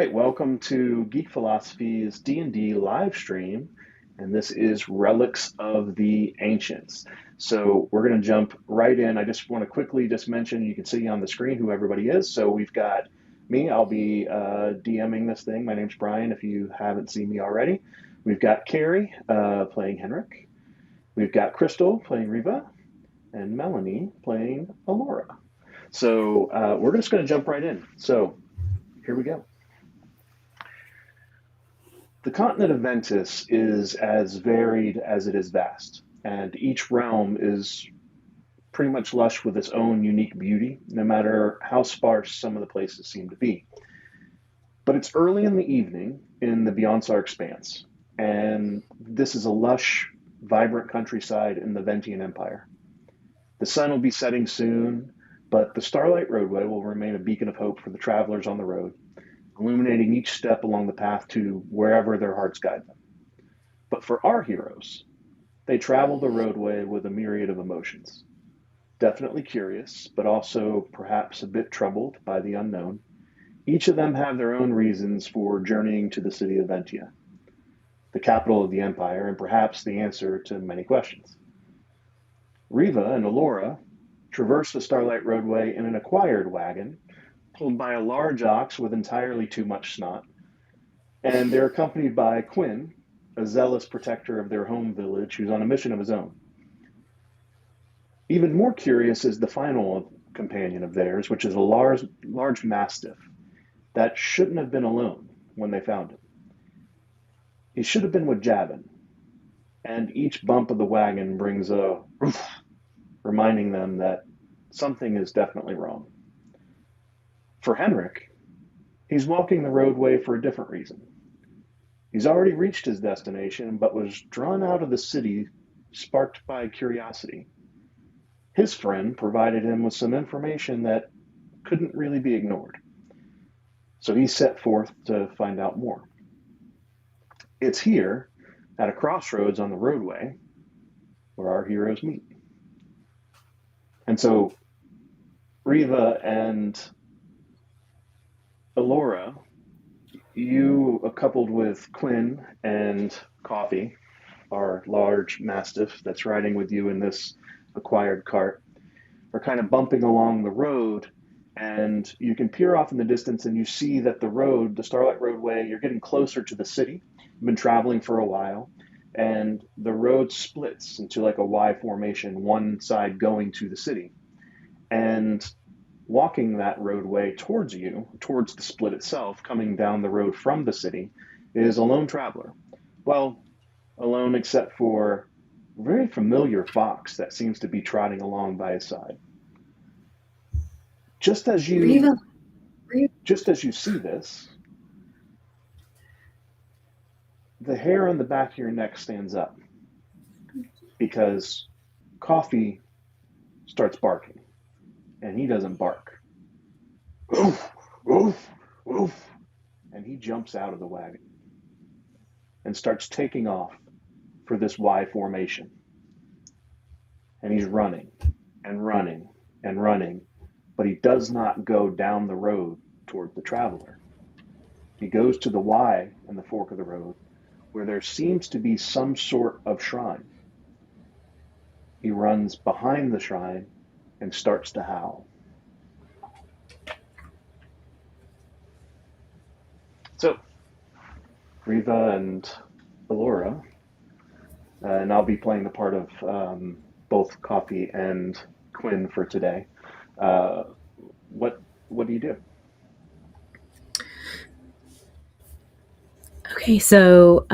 right, welcome to Geek Philosophy's D&D live stream, and this is Relics of the Ancients. So we're going to jump right in. I just want to quickly just mention, you can see on the screen who everybody is. So we've got me, I'll be DMing this thing. My name's Brian, if you haven't seen me already. We've got Carrie playing Henrik. We've got Crystal playing Riva, and Melanie playing Alora. So we're just going to jump right in. So here we go. The continent of Ventas is as varied as it is vast, and each realm is pretty much lush with its own unique beauty, no matter how sparse some of the places seem to be. But it's early in the evening in the Beyondsar Expanse, and this is a lush, vibrant countryside in the Ventian Empire. The sun will be setting soon, but the Starlight Roadway will remain a beacon of hope for the travelers on the road, illuminating each step along the path to wherever their hearts guide them. But for our heroes, they travel the roadway with a myriad of emotions. Definitely curious, but also perhaps a bit troubled by the unknown. Each of them have their own reasons for journeying to the city of Ventia, the capital of the empire, and perhaps the answer to many questions. Riva and Alora traverse the Starlight Roadway in an acquired wagon pulled by a large ox with entirely too much snot, and they're accompanied by Quinn, a zealous protector of their home village who's on a mission of his own. Even more curious is the final companion of theirs, which is a large mastiff that shouldn't have been alone when they found him. He should have been with Jabin, and each bump of the wagon brings a oof, reminding them that something is definitely wrong. For Henrik, he's walking the roadway for a different reason. He's already reached his destination, but was drawn out of the city, sparked by curiosity. His friend provided him with some information that couldn't really be ignored. So he set forth to find out more. It's here, at a crossroads on the roadway, where our heroes meet. And so Riva and Alora, you, coupled with Quinn and Coffee, our large mastiff that's riding with you in this acquired cart, are kind of bumping along the road, and you can peer off in the distance and you see that the road, the Starlight Roadway, you're getting closer to the city. You've been traveling for a while, and the road splits into like a Y formation, one side going to the city. And walking that roadway towards you, towards the split itself, coming down the road from the city, is a lone traveler. Well, alone except for a very familiar fox that seems to be trotting along by his side. Just as you see this, the hair on the back of your neck stands up because Coffee starts barking, and he doesn't bark. Woof, woof, woof. And he jumps out of the wagon and starts taking off for this Y formation. And he's running and running and running, but he does not go down the road toward the traveler. He goes to the Y in the fork of the road, where there seems to be some sort of shrine. He runs behind the shrine and starts to howl. So, Riva and Alora, and I'll be playing the part of both Coffee and Quinn for today. What do you do? Okay, so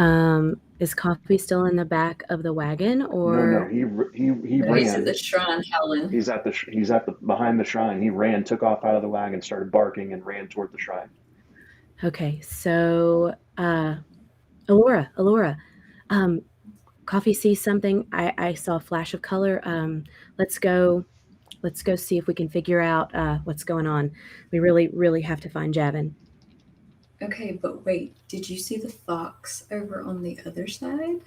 is Coffee still in the back of the wagon, or No, he ran. He's at the shrine howling. He's at the behind the shrine. He ran, took off out of the wagon, started barking, and ran toward the shrine. Okay, so Alora, Coffee sees something. I saw a flash of color. Let's go see if we can figure out what's going on. We really have to find Javin. Okay, but wait, did you see the fox over on the other side?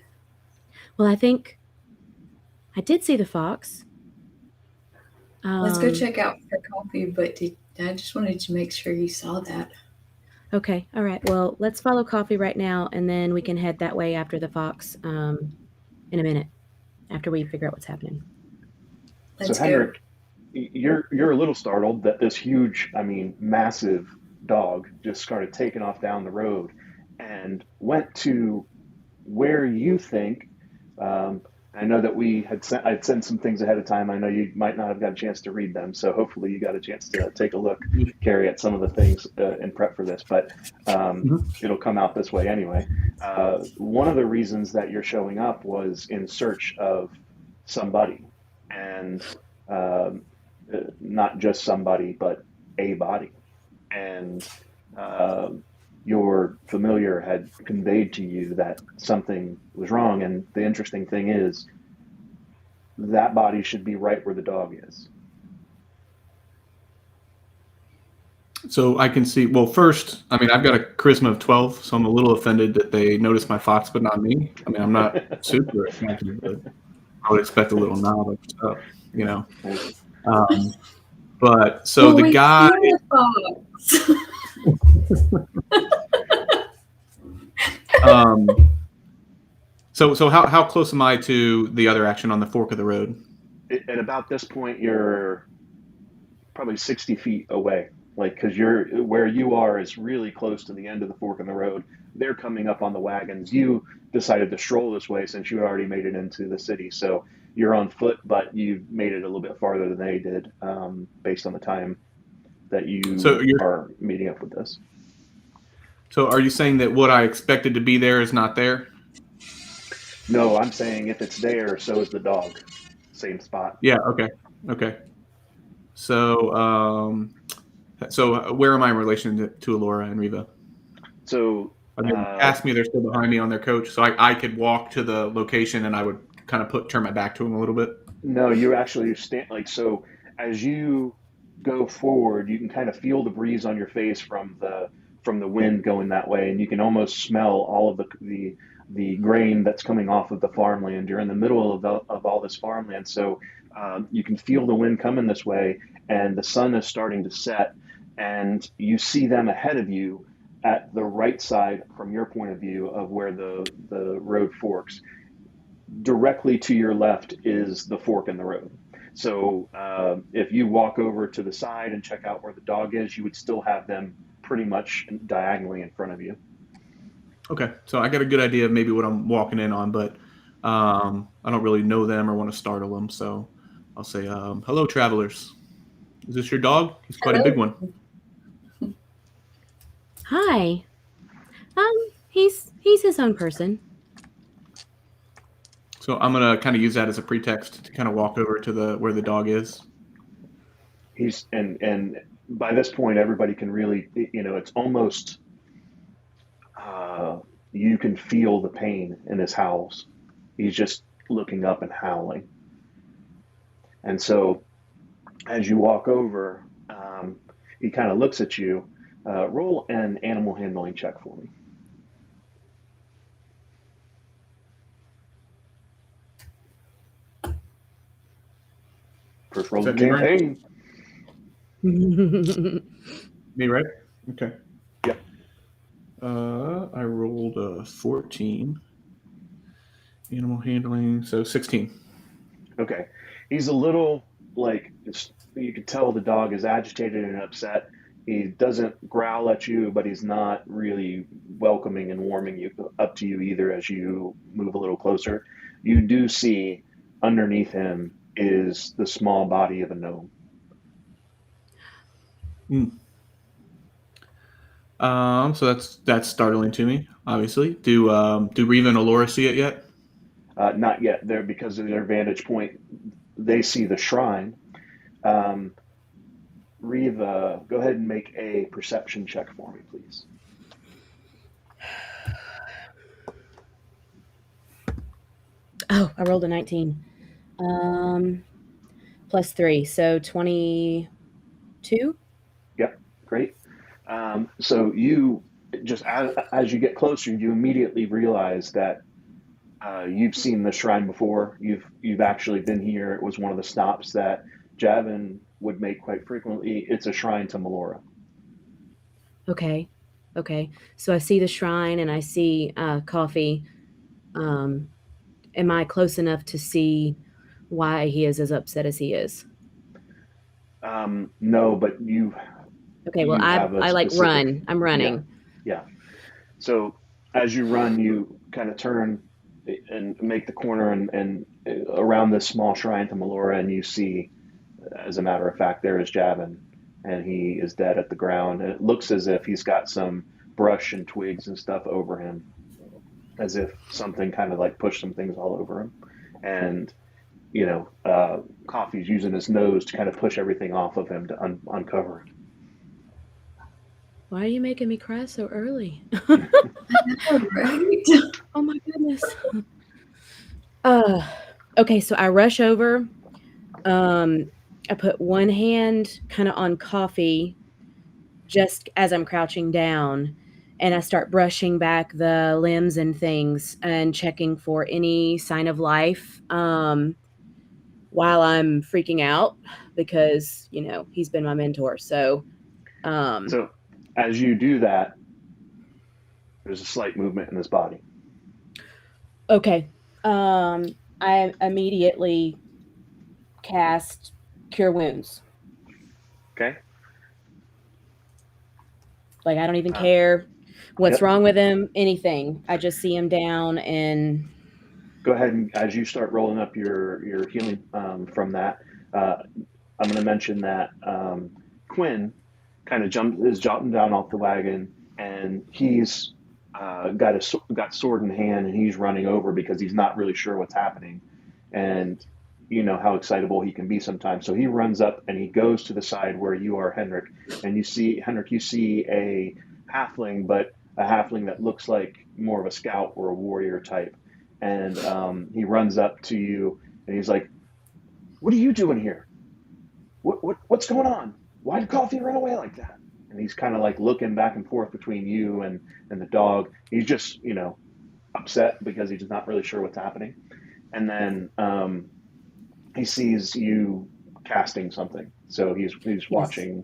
Well, I think I did see the fox. Let's go check out for Coffee, but I just wanted to make sure you saw that. Okay, all right. Well, let's follow Coffee right now, and then we can head that way after the fox in a minute, after we figure out what's happening. So Let's go. Henrik, you're a little startled that this huge, I mean, massive dog just started taking off down the road and went to where you think. Um, I know that I'd sent some things ahead of time. I know you might not have got a chance to read them, so hopefully you got a chance to take a look, Carrie, at some of the things in prep for this. But Mhm. it'll come out this way anyway. One of the reasons that you're showing up was in search of somebody, and um, not just somebody, but a body. And uh, your familiar had conveyed to you that something was wrong. And the interesting thing is that body should be right where the dog is. So I can see. Well, first, I mean, I've got a charisma of 12, so I'm a little offended that they noticed my fox, but not me. I mean, I'm not super attractive, but I would expect a little nod of stuff, you know. Um, but so Well, the we've guy. seen the fox. Um, so how close am I to the other action on the fork of the road? At about this point, you're probably 60 feet away. Like, because you're where you are is really close to the end of the fork in the road. They're coming up on the wagons. You decided to stroll this way since you had already made it into the city. So you're on foot, but you made it a little bit farther than they did, based on the time that So you you're are meeting up with this. so are you saying that what I expected to be there is not there? No, I'm saying if it's there, so is the dog. Same spot. Yeah. Okay. Okay. So where am I in relation to Alora and Riva? So I mean, asked me they're still behind me on their coach, so I could walk to the location and I would kind of turn my back to them a little bit. no, you actually stand like so as you go forward, you can kind of feel the breeze on your face from the wind going that way, and you can almost smell all of the grain that's coming off of the farmland. You're in the middle of all this farmland, so you can feel the wind coming this way, and the sun is starting to set, and you see them ahead of you at the right side from your point of view of where the road forks. Directly to your left is the fork in the road. So if you walk over to the side and check out where the dog is, you would still have them pretty much diagonally in front of you. Okay, so I got a good idea of maybe what I'm walking in on, but I don't really know them or want to startle them, so I'll say, "Hello, travelers. Is this your dog? He's quite a big Hello. one." Hi. He's his own person. So I'm gonna kind of use that as a pretext to kind of walk over to the where the dog is. And by this point, everybody can really, it's almost you can feel the pain in his howls. He's just looking up and howling. And so as you walk over, he kind of looks at you. Roll an animal handling check for me. First roll Is of that the me, right? campaign. Me, right? Okay. Yep. I rolled a 14. Animal handling, so 16. Okay. He's a little like you could tell the dog is agitated and upset. He doesn't growl at you, but he's not really welcoming and warming you up to you either as you move a little closer. You do see underneath him is the small body of a gnome. Mm. So that's startling to me. Obviously, do Riva and Alora see it yet? Not yet. There because of their vantage point, they see the shrine. Um, Riva, go ahead and make a perception check for me, please. Oh, I rolled a 19. Plus 3, so 22. Yep, great. So you just as you get closer, you immediately realize that you've seen the shrine before. You've actually been here. It was one of the stops that Javin would make quite frequently. It's a shrine to Melora. Okay. Okay. So I see the shrine and I see coffee. Um, am I close enough to see why he is as upset as he is? No, but you Okay. Well, you have a I like specific, run. I'm yeah, running. yeah. So as you run, you kind of turn and make the corner and around this small shrine to Melora, and you see, as a matter of fact, there is Javin, and he is dead at the ground. And it looks as if he's got some brush and twigs and stuff over him, as if something kind of like pushed some things all over him. And Coffee's using his nose to kind of push everything off of him to uncover Why are you making me cry so early? All right. Oh my goodness. Uh, okay. So I rush over. I put one hand kind of on coffee just as I'm crouching down, and I start brushing back the limbs and things and checking for any sign of life while I'm freaking out because, he's been my mentor. So, it. um, So as you do that, there's a slight movement in his body. okay. I immediately cast Cure Wounds. Okay. Like, I don't even Uh, care what's yep. wrong with him, anything. I just see him down and Go ahead and as you start rolling up your healing from that, uh, I'm going to mention that Quinn kind of is jumping down off the wagon, and he's got sword in hand, and he's running over because he's not really sure what's happening, and you know how excitable he can be sometimes. So he runs up and he goes to the side where you are, Henrik, and you see a halfling, but a halfling that looks like more of a scout or a warrior type, and he runs up to you and he's like, "What are you doing here? What's going on? Why did Coffee run away like that?" And he's kind of like looking back and forth between you and the dog. He's just upset because he's not really sure what's happening. And then he sees you casting something, so he's yes. watching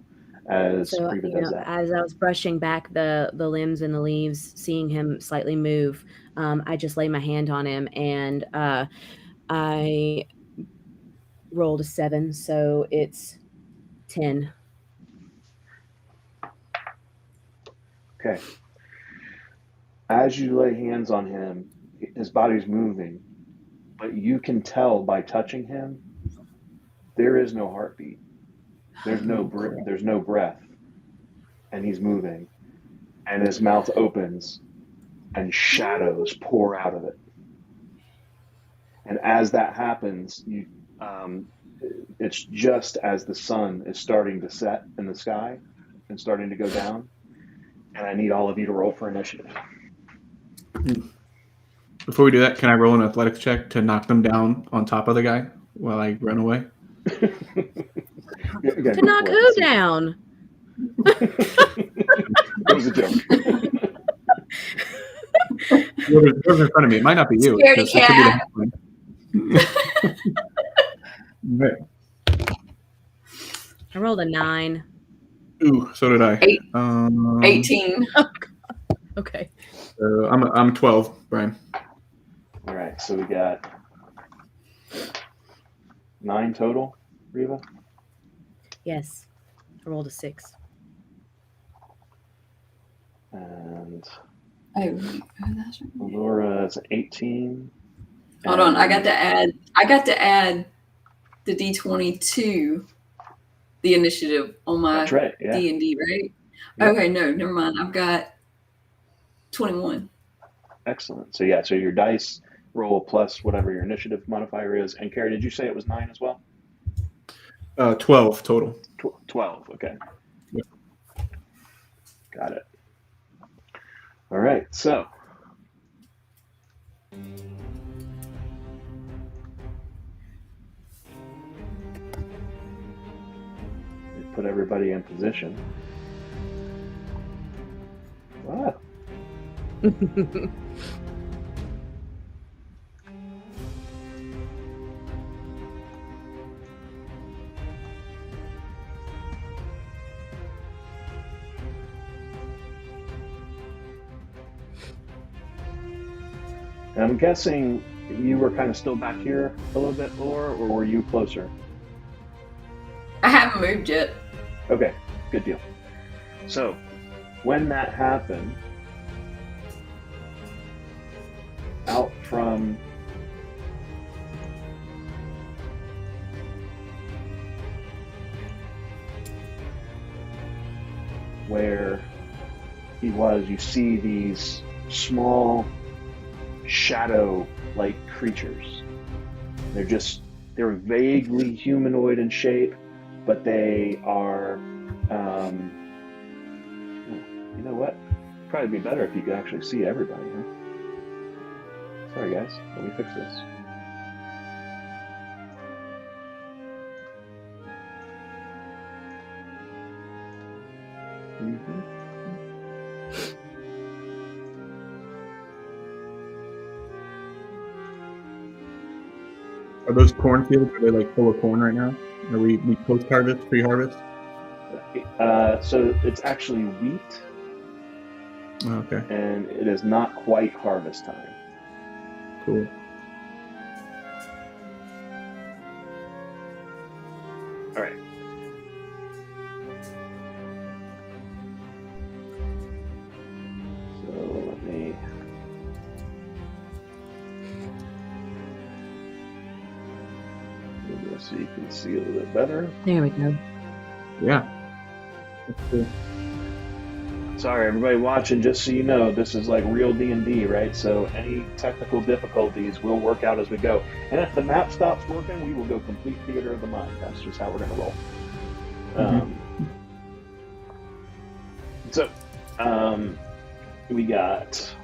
as So, Reba does that. as I was brushing back the limbs and the leaves, seeing him slightly move, I just lay my hand on him and I rolled a 7, so it's 10. Okay. As you lay hands on him, his body's moving, but you can tell by touching him there is no heartbeat. There's no breath, and he's moving, and his mouth opens, and shadows pour out of it. And as that happens, it's just as the sun is starting to set in the sky and starting to go down. And I need all of you to roll for initiative. Before we do that, can I roll an athletics check to knock them down on top of the guy while I run away? To knock who down? It was a joke. Whoever's in front of me, it might not be you. Scaredy cat. Right. I rolled a 9. Ooh, so did I. 18. Okay. I'm 12, Brian. All right, so we got 9 total, Reva. Yes. I rolled a 6. And Oh, that's right. Laura's 18. Hold on, I got to add the D20 to the initiative on my That's right, yeah. D&D, right? Yep. Okay, no, never mind. I've got 21. Excellent. So yeah, so your dice roll plus whatever your initiative modifier is. And Carrie, did you say it was 9 as well? 12 total. 12. Okay. Yep. Got it. All right. So put everybody in position. Wow. And I'm guessing you were kind of still back here a little bit, Laura, or were you closer? I haven't moved yet. Okay, good deal. So, when that happened, out from where he was, you see these small shadow-like creatures. They're vaguely humanoid in shape, but they are, you know what? Probably be better if you could actually see everybody, huh? Sorry guys, let me fix this. Are those cornfields? Are they like full of corn right now? Are we post-harvest, pre-harvest? So it's actually wheat. Okay. And it is not quite harvest time. Cool. All right. So let me. Do this so you can see a little bit better. There we go. Yeah. That's cool. Sorry, everybody watching, just so you know, this is like real D&D, right? So any technical difficulties we'll work out as we go. And if the map stops working, we will go complete theater of the mind. That's just how we're going to roll. So, we got...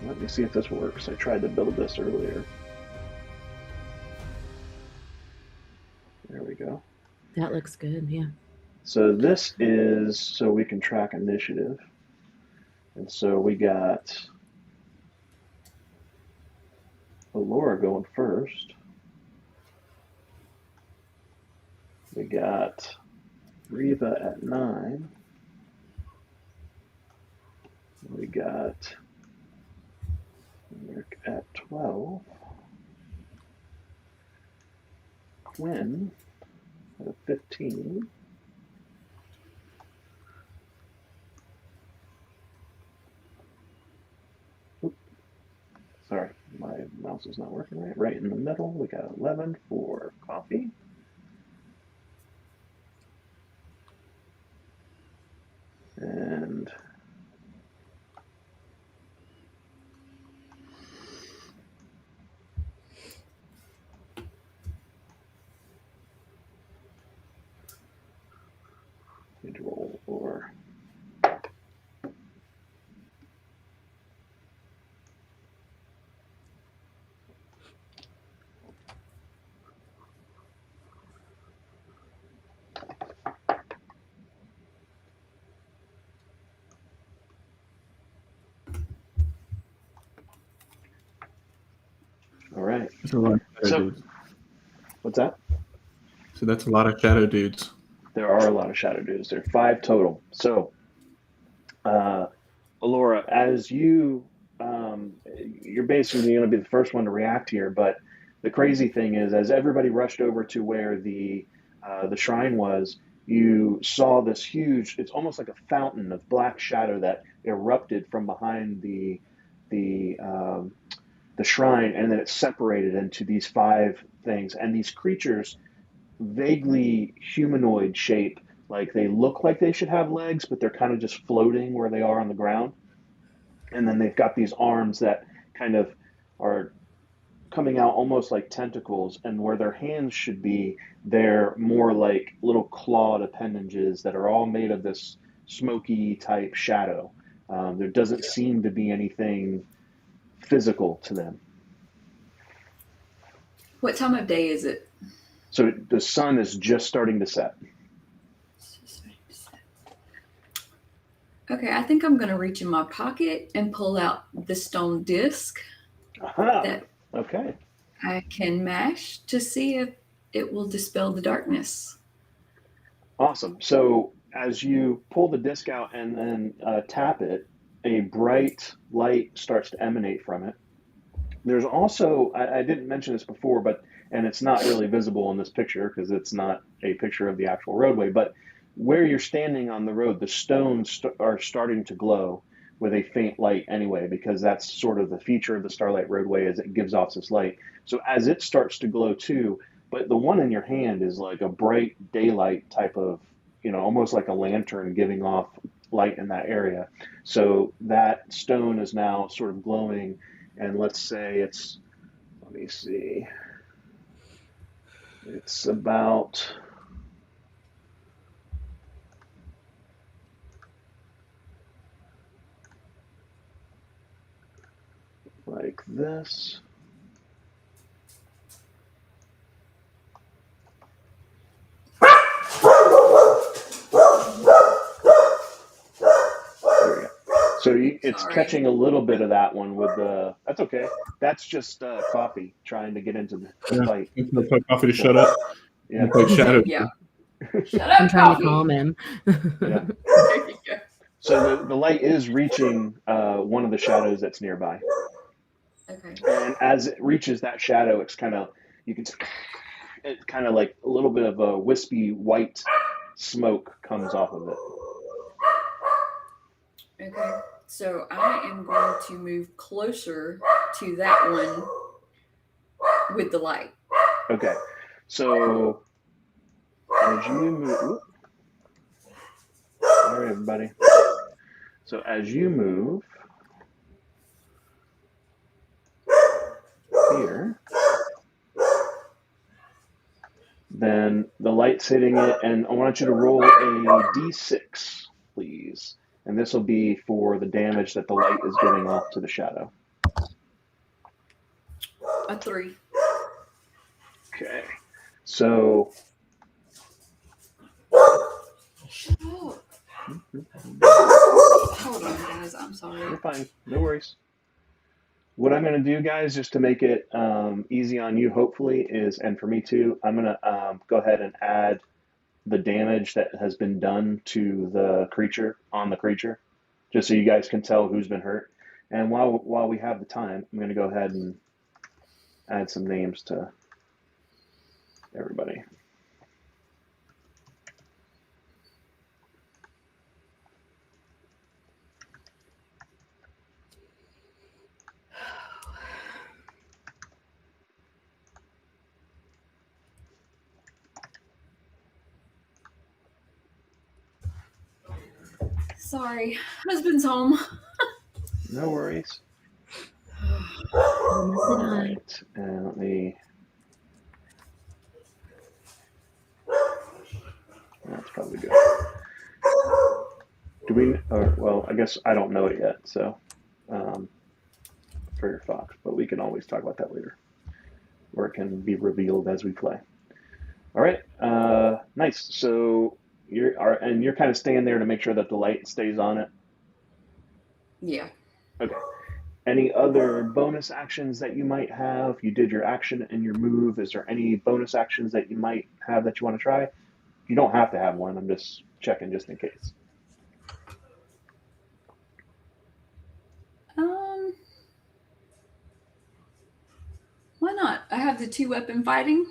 Let me see if this works. I tried to build this earlier. There we go. That looks good, yeah. So this is so we can track initiative. And so we got Laura going first. We got Riva at 9. We got Rick at 12. Quinn at 15. Oops. Sorry, my mouse is not working right. Right in the middle, we got 11 for coffee. And roll or all right. That's a lot of shadow dudes. What's that? So that's a lot of shadow dudes. There are a lot of shadow dudes. There are 5 total. So, Laura, as you're basically going to be the first one to react here. But the crazy thing is, as everybody rushed over to where the shrine was, you saw this huge. It's almost like a fountain of black shadow that erupted from behind the shrine, and then it separated into these 5 things. And these creatures, vaguely humanoid shape, like they look like they should have legs, but they're kind of just floating where they are on the ground. And then they've got these arms that kind of are coming out almost like tentacles, and where their hands should be, they're more like little clawed appendages that are all made of this smoky type shadow. There doesn't seem to be anything physical to them. What time of day is it? So the sun is just starting to set. Okay, I think I'm going to reach in my pocket and pull out the stone disc that Okay. I can mash to see if it will dispel the darkness. Awesome. So as you pull the disc out and then tap it, a bright light starts to emanate from it. There's also, I didn't mention this before, and it's not really visible in this picture because it's not a picture of the actual roadway, but where you're standing on the road, the stones are starting to glow with a faint light anyway, because that's sort of the feature of the Starlight Roadway is it gives off this light. So as it starts to glow too, but the one in your hand is like a bright daylight type of, almost like a lantern giving off light in that area. So that stone is now sort of glowing, and let's say let me see, it's about like this. So it's catching a little bit of that one with the. That's okay. That's just coffee trying to get into the fight. Put coffee to shut up. Yeah. Shadow. Yeah. Shut up, I'm trying coffee. to calm him. Yeah. So the light is reaching one of the shadows that's nearby. Okay. And as it reaches that shadow, it's kind of like a little bit of a wispy white smoke comes off of it. Okay. So I am going to move closer to that one with the light. Okay. So as you move, all right, everybody. So as you move here, then the light's hitting it, and I want you to roll a d6, please. And this will be for the damage that the light is giving off to the shadow. A 3. Okay. So. Shut up. Hold on, guys. I'm sorry. You're fine. No worries. What I'm going to do, guys, just to make it easy on you, hopefully, and for me too, I'm going to go ahead and add the damage that has been done to the creature, just so you guys can tell who's been hurt. And while we have the time, I'm going to go ahead and add some names to everybody. Sorry. Husband's home. No worries. All right. And let me. That's probably good. Do we? Well, I guess I don't know it yet. So, for your fox, but we can always talk about that later, or it can be revealed as we play. All right. Nice. So you're kind of staying there to make sure that the light stays on it. Yeah. Okay. Any other bonus actions that you might have? You did your action and your move. Is there any bonus actions that you might have that you want to try? You don't have to have one. I'm just checking just in case. Why not? I have the 2-weapon fighting.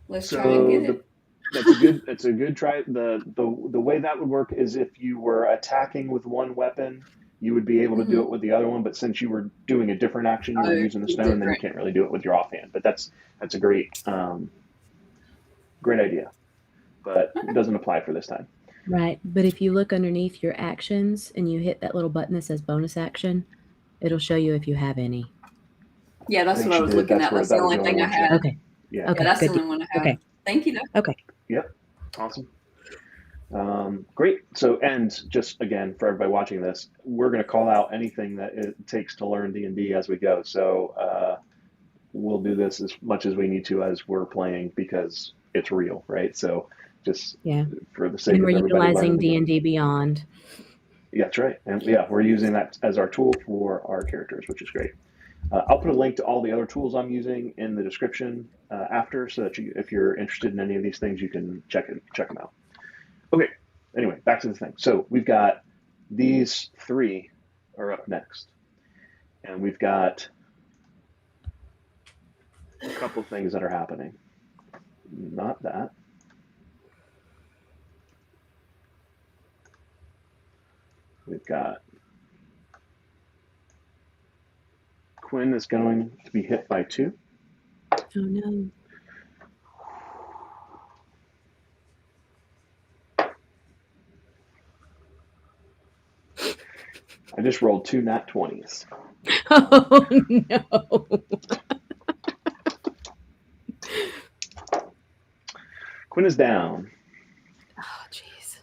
Let's try So and get it. that's a good try. The way that would work is if you were attacking with one weapon, you would be able to do it with the other one. But since you were doing a different action, you were using the stone, then you can't really do it with your offhand. But that's a great idea. But it doesn't apply for this time. Right. But if you look underneath your actions and you hit that little button that says bonus action, it'll show you if you have any. Yeah, that's what I was looking at. That's the only thing I had. Okay. Yeah. Okay. That's the only one I have. Okay. Thank you, though. Okay. Yep. Awesome. Great. So, and just again, for everybody watching this, we're going to call out anything that it takes to learn D&D as we go. So we'll do this as much as we need to as we're playing because it's real, right? So just for the sake and of everybody utilizing learning D&D Beyond. Yeah, that's right. And we're using that as our tool for our characters, which is great. I'll put a link to all the other tools I'm using in the description after, so that if you're interested in any of these things, you can check them out. Okay. Anyway, back to the thing. So we've got these three are up next, and we've got a couple things that are happening. Not that. We've got Quinn is going to be hit by 2. Oh no. I just rolled 2 nat 20s. Oh no. Quinn is down. Oh jeez.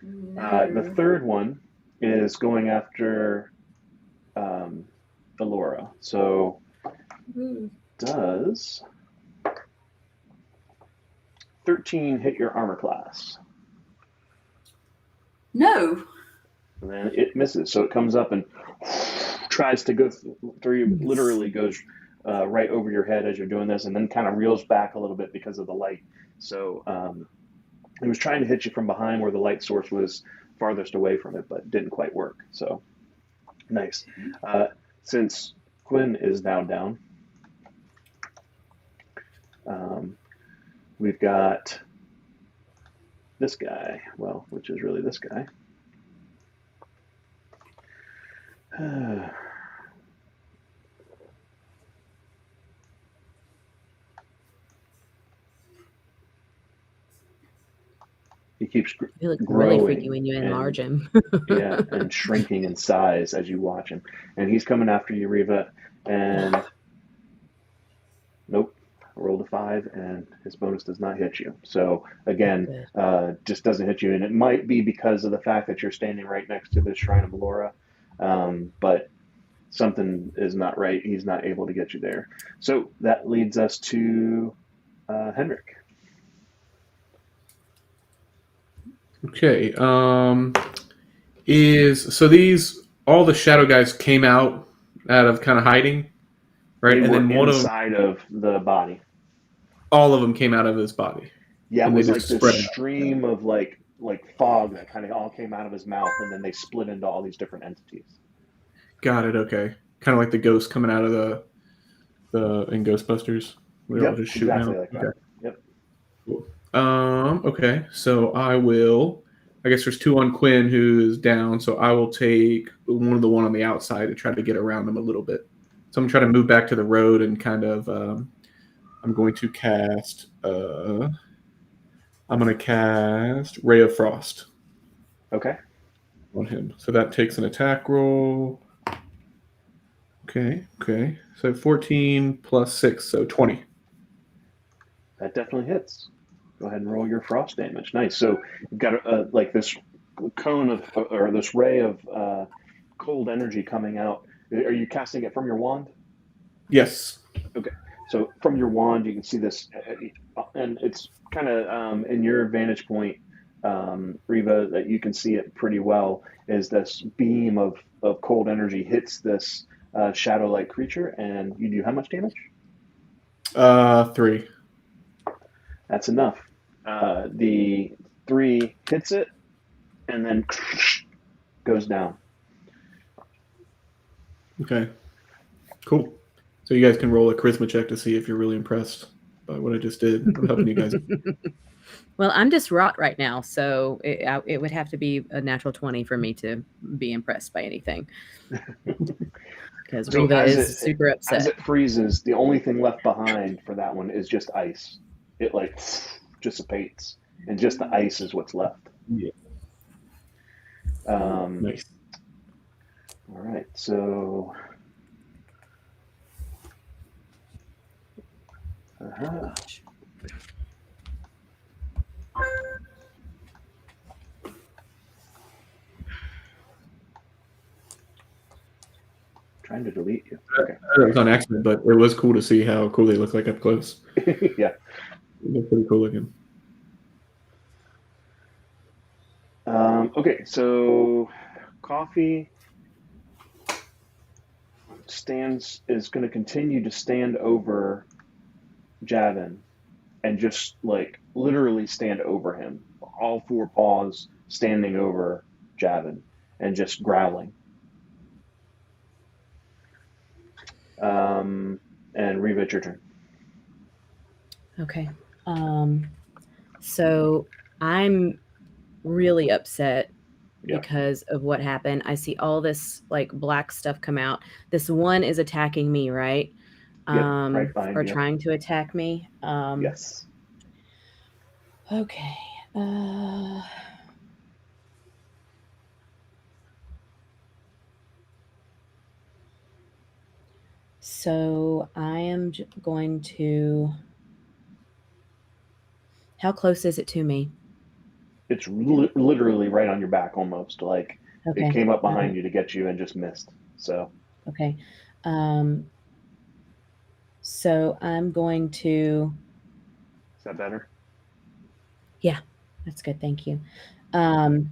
The third one is going after Alora. So does 13 hit your armor class? No. And then it misses. So it comes up and tries to go through you, literally goes right over your head as you're doing this, and then kind of reels back a little bit because of the light. So it was trying to hit you from behind where the light source was farthest away from it, but didn't quite work. So nice. Since Quinn is now down, we've got this guy, well, which is really this guy. He keeps He looks growing, really freaky when you enlarge him. yeah, and shrinking in size as you watch him. And he's coming after you, Riva. And nope, I rolled a 5, and his bonus does not hit you. So again, just doesn't hit you. And it might be because of the fact that you're standing right next to the Shrine of Laura, but something is not right. He's not able to get you there. So that leads us to Henrik. Okay. These all the shadow guys came out of kind of hiding, right? They and were then one inside of the body. all of them came out of his body. Yeah, it and was they like just this spread out. stream of like fog that kind of all came out of his mouth, and then they split into all these different entities. Got it. Okay. Kind of like the ghost coming out of the in Ghostbusters. We're all just shooting exactly out. like that. Okay. Yep. Cool. Okay. So I will. I guess there's 2 on Quinn who's down. So I will take one on the outside to try to get around him a little bit. So I'm gonna try to move back to the road and kind of. I'm going to cast. I'm going to cast Ray of Frost. Okay. On him. So that takes an attack roll. Okay. So 14 plus 6, so 20. That definitely hits. Go ahead and roll your frost damage. Nice. So you've got like this cone of, or this ray of cold energy coming out. Are you casting it from your wand? Yes. Okay. So from your wand, you can see this, and it's kind of in your vantage point, Riva, that you can see it pretty well, is this beam of cold energy hits this shadow-like creature, and you do how much damage? 3. That's enough. The 3 hits it, and then goes down. Okay. Cool. So you guys can roll a charisma check to see if you're really impressed by what I just did. I'm helping you guys. Well, I'm just rot right now, so it would have to be a natural 20 for me to be impressed by anything. Because Riva is super upset. As it freezes, the only thing left behind for that one is just ice. It like dissipates, and just the ice is what's left. Yeah. Nice. All right, so. Trying to delete you. Okay. It was on accident, but it was cool to see how cool they look like up close. Yeah. They're pretty cool looking. Okay, so Coffee is going to continue to stand over Javin and just like literally stand over him, all four paws standing over Javid and just growling. And Reva, it's your turn. Okay. So I'm really upset Yeah. because of what happened. I see all this like black stuff come out. This one is attacking me, right? Yep, right behind or you. trying to attack me. Yes. Okay. So I am going to. How close is it to me? It's literally right on your back almost. Like it Okay. came up behind Alright. you to get you and just missed. So Okay. So I'm going to. is that better? Yeah, that's good. Thank you. Oh,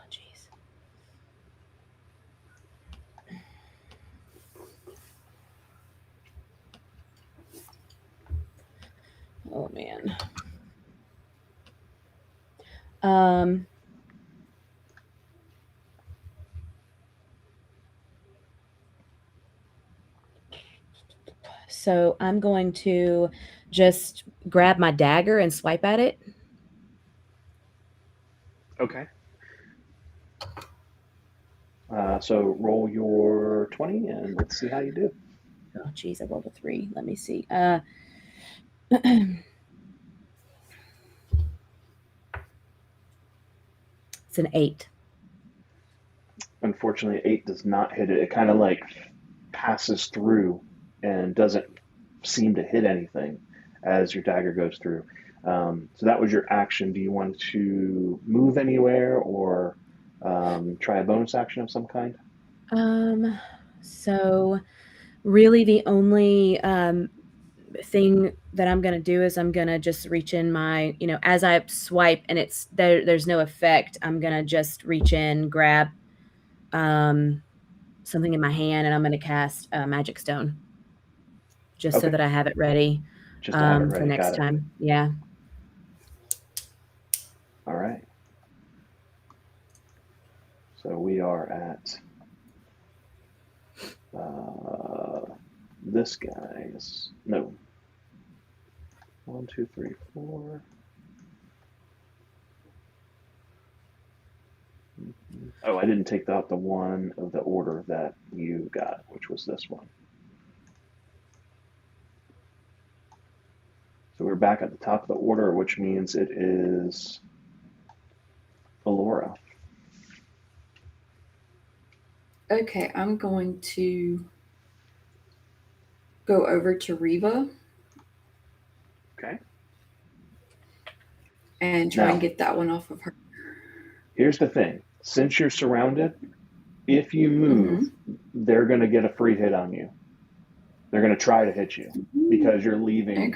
jeez. Oh man. So I'm going to just grab my dagger and swipe at it. Okay. So roll your 20 and let's see how you do. Oh, geez, I rolled a 3. Let me see. It's an 8. Unfortunately, 8 does not hit it. It kind of like passes through and doesn't seem to hit anything as your dagger goes through. So that was your action. Do you want to move anywhere or try a bonus action of some kind? So really the only thing that I'm going to do is I'm going to just reach in my, as I swipe and it's there's no effect, I'm going to just reach in, grab something in my hand, and I'm going to cast a magic stone just so Okay. that I have it ready Just to have it for ready. next Got it. time. Yeah. All right. So we are at this guy's. No. 1, 2, 3, 4. Oh, I didn't take out the one of the order that you got, which was this one. So we're back at the top of the order, which means it is Alora. Okay, I'm going to go over to Reva Okay. and try Now, and get that one off of her. here's the thing. Since you're surrounded, if you move, they're going to get a free hit on you. They're going to try to hit you because you're leaving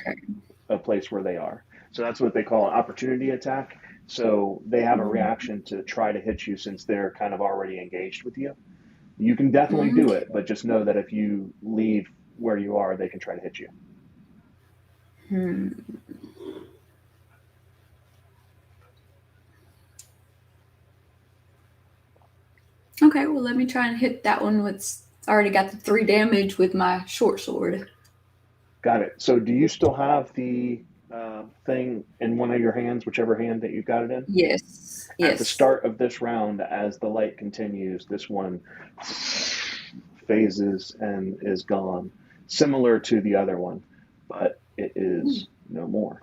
a place where they are. So that's what they call an opportunity attack. So they have a reaction to try to hit you since they're kind of already engaged with you. You can definitely do it, but just know that if you leave where you are, they can try to hit you. Okay, well, let me try and hit that one. It's already got the 3 damage with my short sword. Got it. So do you still have the thing in one of your hands, whichever hand that you got it in? Yes. At the start of this round, as the light continues, this one phases and is gone, similar to the other one, but it is no more.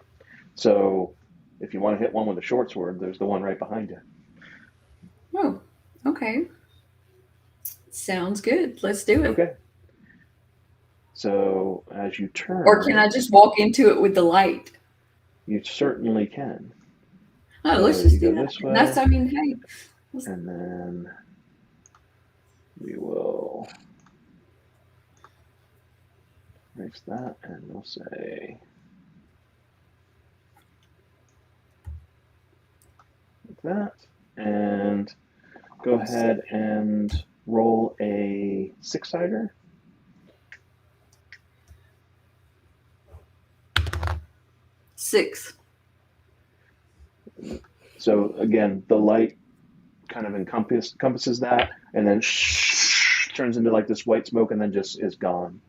So if you want to hit one with a short sword, there's the one right behind you. Oh, okay. Sounds good. Let's do it. Okay. So as you turn... Or can I just walk into it with the light? You certainly can. Oh, So let's just you do go that. this way. That's, I mean, hey. And then we will erase that and we'll say like that. And go ahead and roll a 6-sider. 6. So again, the light kind of encompasses that, and then turns into like this white smoke, and then just is gone.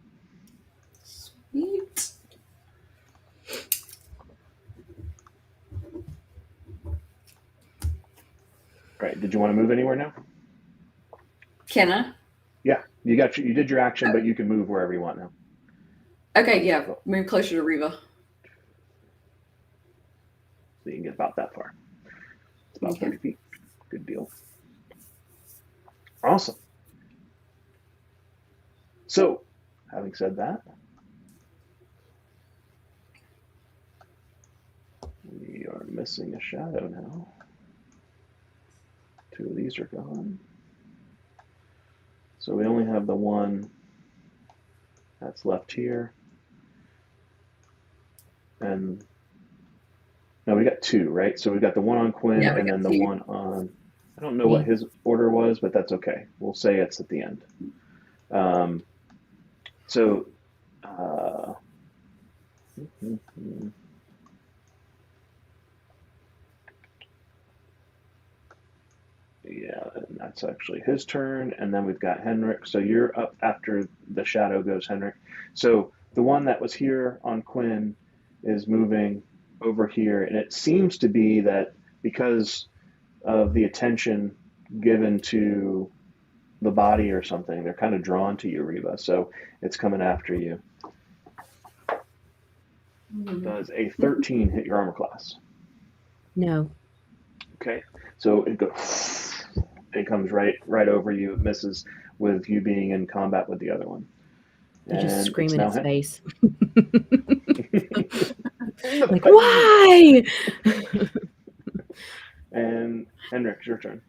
Sweet. Right. Did you want to move anywhere now? Can I? Yeah, you did your action, but you can move wherever you want now. Okay, yeah. Move closer to Riva. So you can get about that far. It's about 30 feet. Good deal. Awesome. So, having said that, we are missing a shadow now. 2 of these are gone. So we only have the one that's left here. And no, we got 2, right? So we got the one on Quinn, Yeah, and then the 2. one on, I don't know what his order was, but that's okay. We'll say it's at the end. So, yeah, that's actually his turn, and then we've got Henrik. So you're up after the shadow goes, Henrik. So the one that was here on Quinn is moving over here, and it seems to be that because of the attention given to the body or something, they're kind of drawn to you, Reba. So it's coming after you. Does a 13 hit your armor class? No. Okay, so it goes. It comes right over you. It misses with you being in combat with the other one. You just scream in its face. Like, why? And Henrik, it's your turn.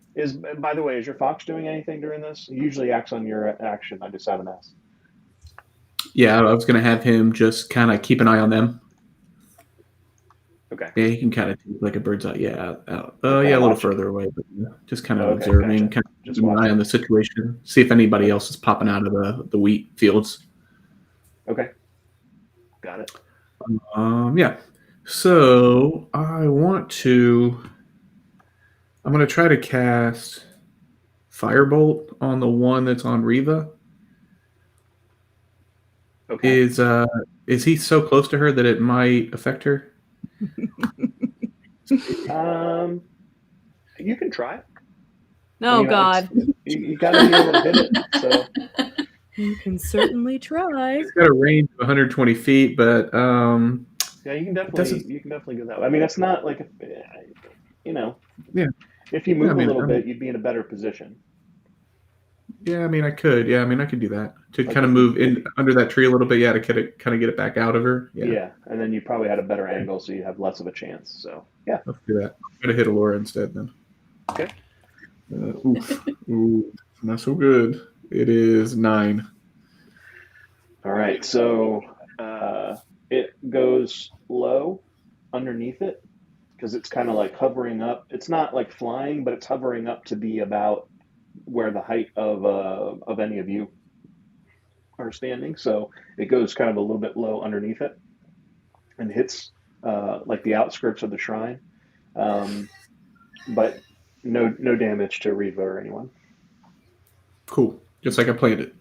By the way, is your fox doing anything during this? He usually acts on your action. I just haven't asked. Yeah, I was going to have him just kind of keep an eye on them. Okay. Yeah, he can kind of take like a bird's eye. Yeah, Okay, yeah, a little further away, but just kind of Okay, observing, gotcha. kind of Just keeping an eye watching. on the situation, see if anybody else is popping out of the wheat fields. Okay, got it. Yeah. So I'm going to try to cast Firebolt on the one that's on Riva. Okay. Is he so close to her that it might affect her? You can try. Oh, God. You got to be able to hit it. So you can certainly try. It's got a range of 120 feet, but yeah, you can definitely go that way. I mean, it's not like Yeah. If you move a little bit, you'd be in a better position. Yeah, I mean, I could. Yeah, I mean, I could do that to kind of move in under that tree a little bit. Yeah, to kind of get it back out of her. Yeah, and then you probably had a better angle, so you have less of a chance. So yeah, let's do that. I'm gonna hit Alora instead then. Okay. Ooh, not so good. It is 9. All right, so it goes low underneath it because it's kind of like hovering up. It's not like flying, but it's hovering up to be about where the height of any of you are standing. So it goes kind of a little bit low underneath it and hits like the outskirts of the shrine, but no damage to Riva or anyone. Cool, just like I planned it.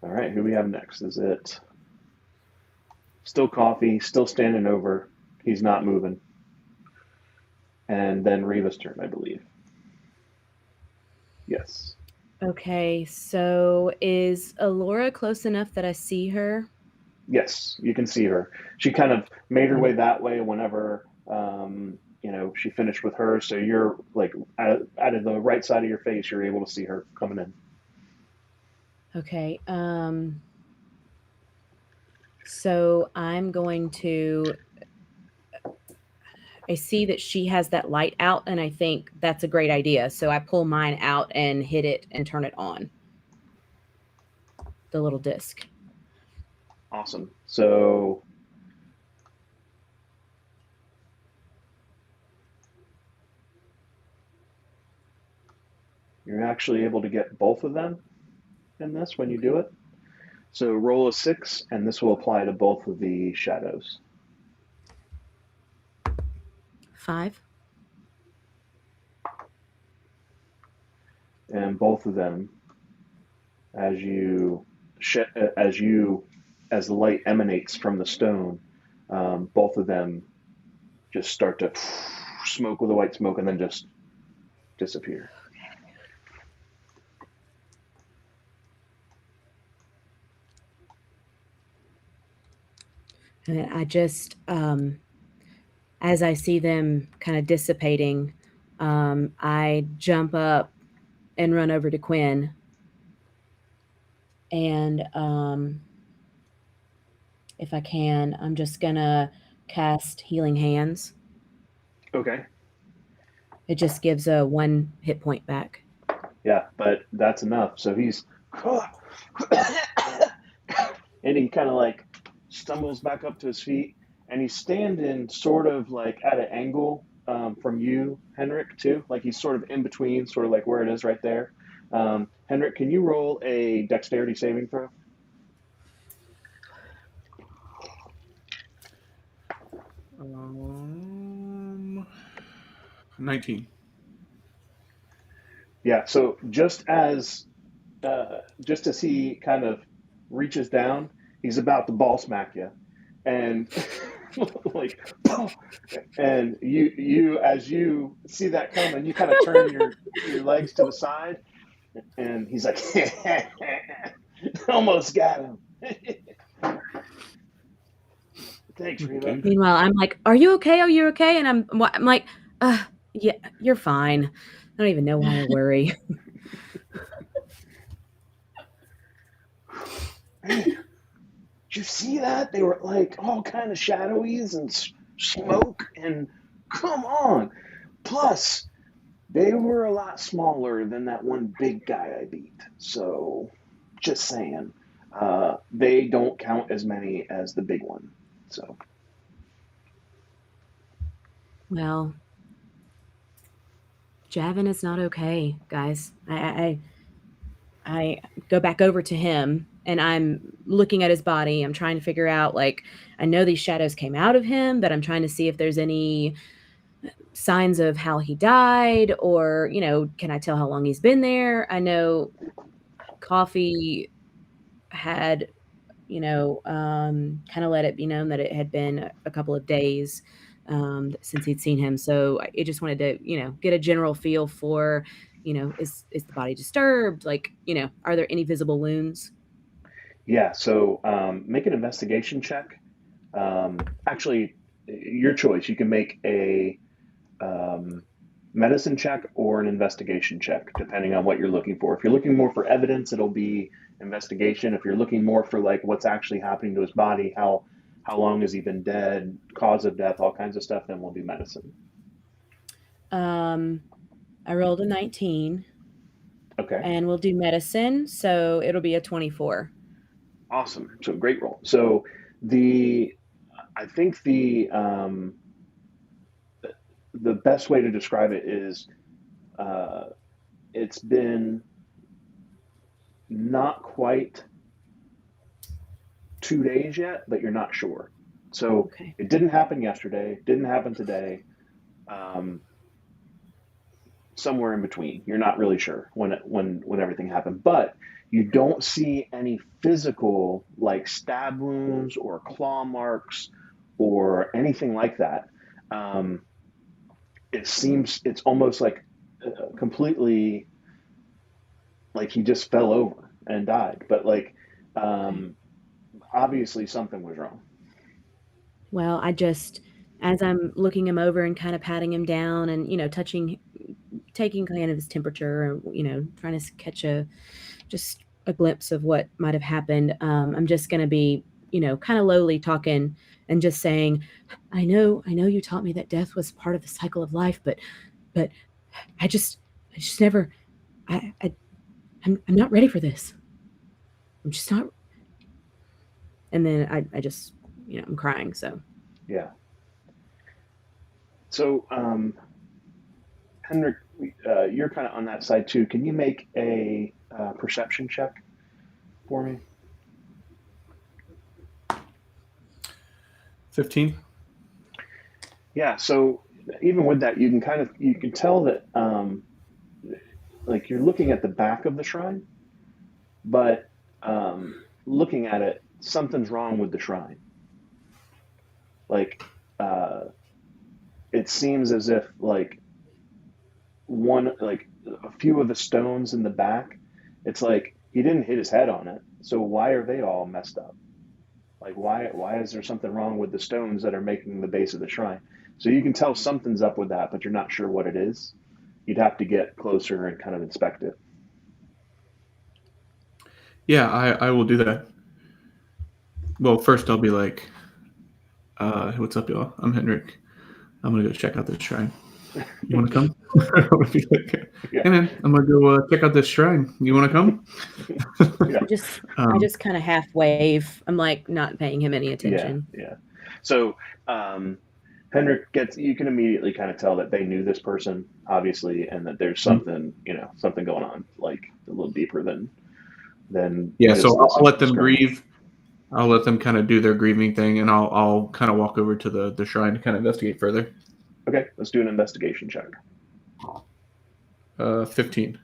All right, who we have next? Is it still Coffee, still standing over? He's not moving. And then Riva's turn, I believe. Yes. Okay, so is Alora close enough that I see her? Yes, you can see her. She kind of made her way that way whenever she finished with her. So you're like out of the right side of your face, you're able to see her coming in. Okay. So I'm going to. I see that she has that light out, and I think that's a great idea. So I pull mine out and hit it and turn it on. The little disc. Awesome. So you're actually able to get both of them in this when you do it. So roll a 6, and this will apply to both of the shadows. 5. And both of them, as as the light emanates from the stone, both of them just start to smoke with a white smoke and then just disappear. And I just, as I see them kind of dissipating, I jump up and run over to Quinn. And if I can, I'm just going to cast Healing Hands. Okay. It just gives a 1 hit point back. Yeah, but that's enough. So he's and he kind of like stumbles back up to his feet, and he's standing sort of like at an angle from you, Henrik, too. Like he's sort of in between, sort of like where it is right there. Henrik, can you roll a dexterity saving throw? Um, 19. Yeah. So just as he kind of reaches down, he's about to ball smack you, and like, and you as you see that coming, you kind of turn your legs to the side, and he's like, almost got him. Thanks, Reba. Okay. Meanwhile, I'm like, "Are you okay? Are you okay?" And I'm like, yeah, you're fine. I don't even know why I worry." Man, did you see that? They were like all kind of shadowies and smoke, and come on. Plus, they were a lot smaller than that one big guy I beat. So, just saying, they don't count as many as the big one. So, Well, Javin is not okay, guys. I go back over to him, and I'm looking at his body. I'm trying to figure out, like, I know these shadows came out of him, but I'm trying to see if there's any signs of how he died, or, can I tell how long he's been there? I know Coffee had, kind of let it be known that it had been a couple of days since he'd seen him. So I just wanted to, get a general feel for, is the body disturbed? Like, are there any visible wounds? yeah, so make an investigation check. Actually, your choice. You can make a medicine check or an investigation check, depending on what you're looking for. If you're looking more for evidence, it'll be investigation. If you're looking more for like what's actually happening to his body, how long has he been dead, cause of death, all kinds of stuff, then we'll do medicine. I rolled a 19. Okay. And we'll do medicine, so it'll be a 24. Awesome. So great roll. So I think the best way to describe it is it's been not quite 2 days yet, but you're not sure. So Okay. it didn't happen yesterday, didn't happen today. Somewhere in between. You're not really sure when everything happened, but you don't see any physical like stab wounds or claw marks or anything like that. It's almost like completely like he just fell over and died, but like obviously something was wrong. Well, as I'm looking him over and kind of patting him down and, taking kind of his temperature, and, trying to catch just a glimpse of what might have happened, I'm just going to be, kind of lowly talking and just saying, I know you taught me that death was part of the cycle of life, but I just never, I'm not ready for this. I'm just not. And then I just, I'm crying. So Yeah. So Henrik, you're kind of on that side too. Can you make a perception check for me? 15. Yeah. So even with that, you can tell that like you're looking at the back of the shrine, but looking at it, something's wrong with the shrine. Like it seems as if like a few of the stones in the back, it's like he didn't hit his head on it. So why are they all messed up? Like why is there something wrong with the stones that are making the base of the shrine? So you can tell something's up with that, but you're not sure what it is. You'd have to get closer and kind of inspect it. Yeah, I will do that. Well, first I'll be like, what's up, y'all? I'm Henrik. I'm gonna go check out this shrine. You want to come? I'll be like, Yeah. hey man, I'm gonna go check out this shrine. You want to come? Yeah. I just kind of half wave. I'm like not paying him any Yeah. attention. Yeah. So Henrik you can immediately kind of tell that they knew this person, obviously, and that there's something, something going on, like a little deeper than Yeah, just so this I'll let them screen. grieve. I'll let them kind of do their grieving thing, and I'll kind of walk over to the shrine to kind of investigate further. Okay, let's do an investigation check. 15.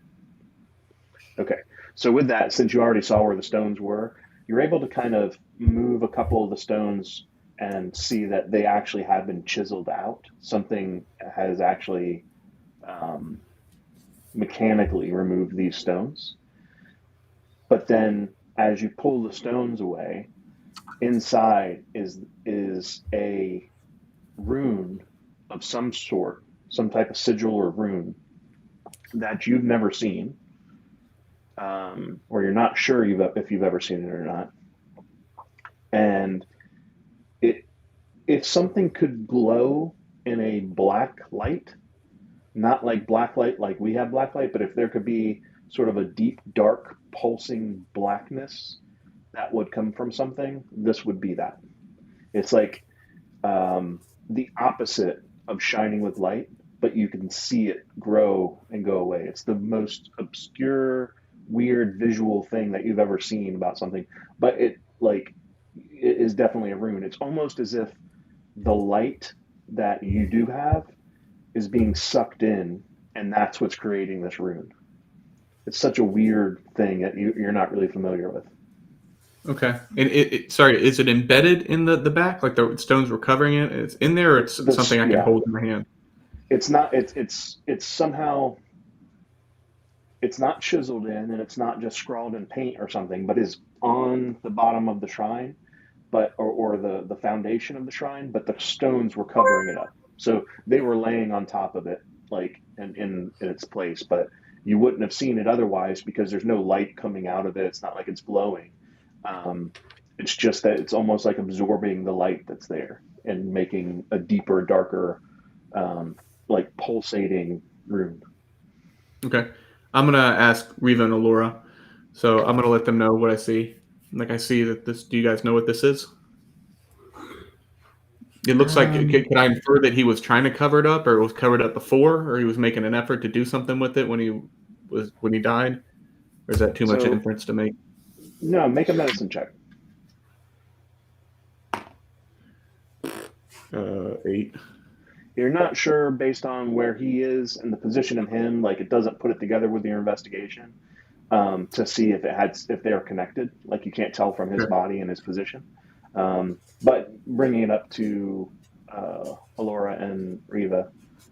Okay, so with that, since you already saw where the stones were, you're able to kind of move a couple of the stones and see that they actually have been chiseled out. Something has actually um, mechanically removed these stones. But then, as you pull the stones away, inside is a rune of some sort, some type of sigil or rune that you've never seen, or you're not sure if you've ever seen it or not. And it, if something could glow in a black light, not like black light like we have black light, but if there could be sort of a deep, dark, pulsing blackness that would come from something, this would be that. It's like the opposite of shining with light, but you can see it grow and go away. It's the most obscure, weird visual thing that you've ever seen about something, but it is definitely a rune. It's almost as if the light that you do have is being sucked in, and that's what's creating this rune. It's such a weird thing that you're not really familiar with. Okay. And sorry, is it embedded in the back? Like the stones were covering it? It's in there, or it's something I can Yeah, hold in my hand? it's not. It's somehow it's not chiseled in, and it's not just scrawled in paint or something, but is on the bottom of the shrine, or the foundation of the shrine, but the stones were covering it up. So they were laying on top of it, like in its place, but you wouldn't have seen it otherwise because there's no light coming out of it. It's not like it's glowing. Um, it's just that it's almost like absorbing the light that's there and making a deeper, darker, like pulsating rune. Okay. I'm going to ask Riva and Alora. So I'm going to let them know what I see. Like I see that this, do you guys know what this is? It looks like, can I infer that he was trying to cover it up, or it was covered up before, or he was making an effort to do something with it when he died? Or is that too much So inference to make? no, make a medicine check. 8. You're not sure based on where he is and the position of him. Like it doesn't put it together with your investigation to see if they are connected. Like you can't tell from his Okay. body and his position. But bringing it up to Alora and Riva,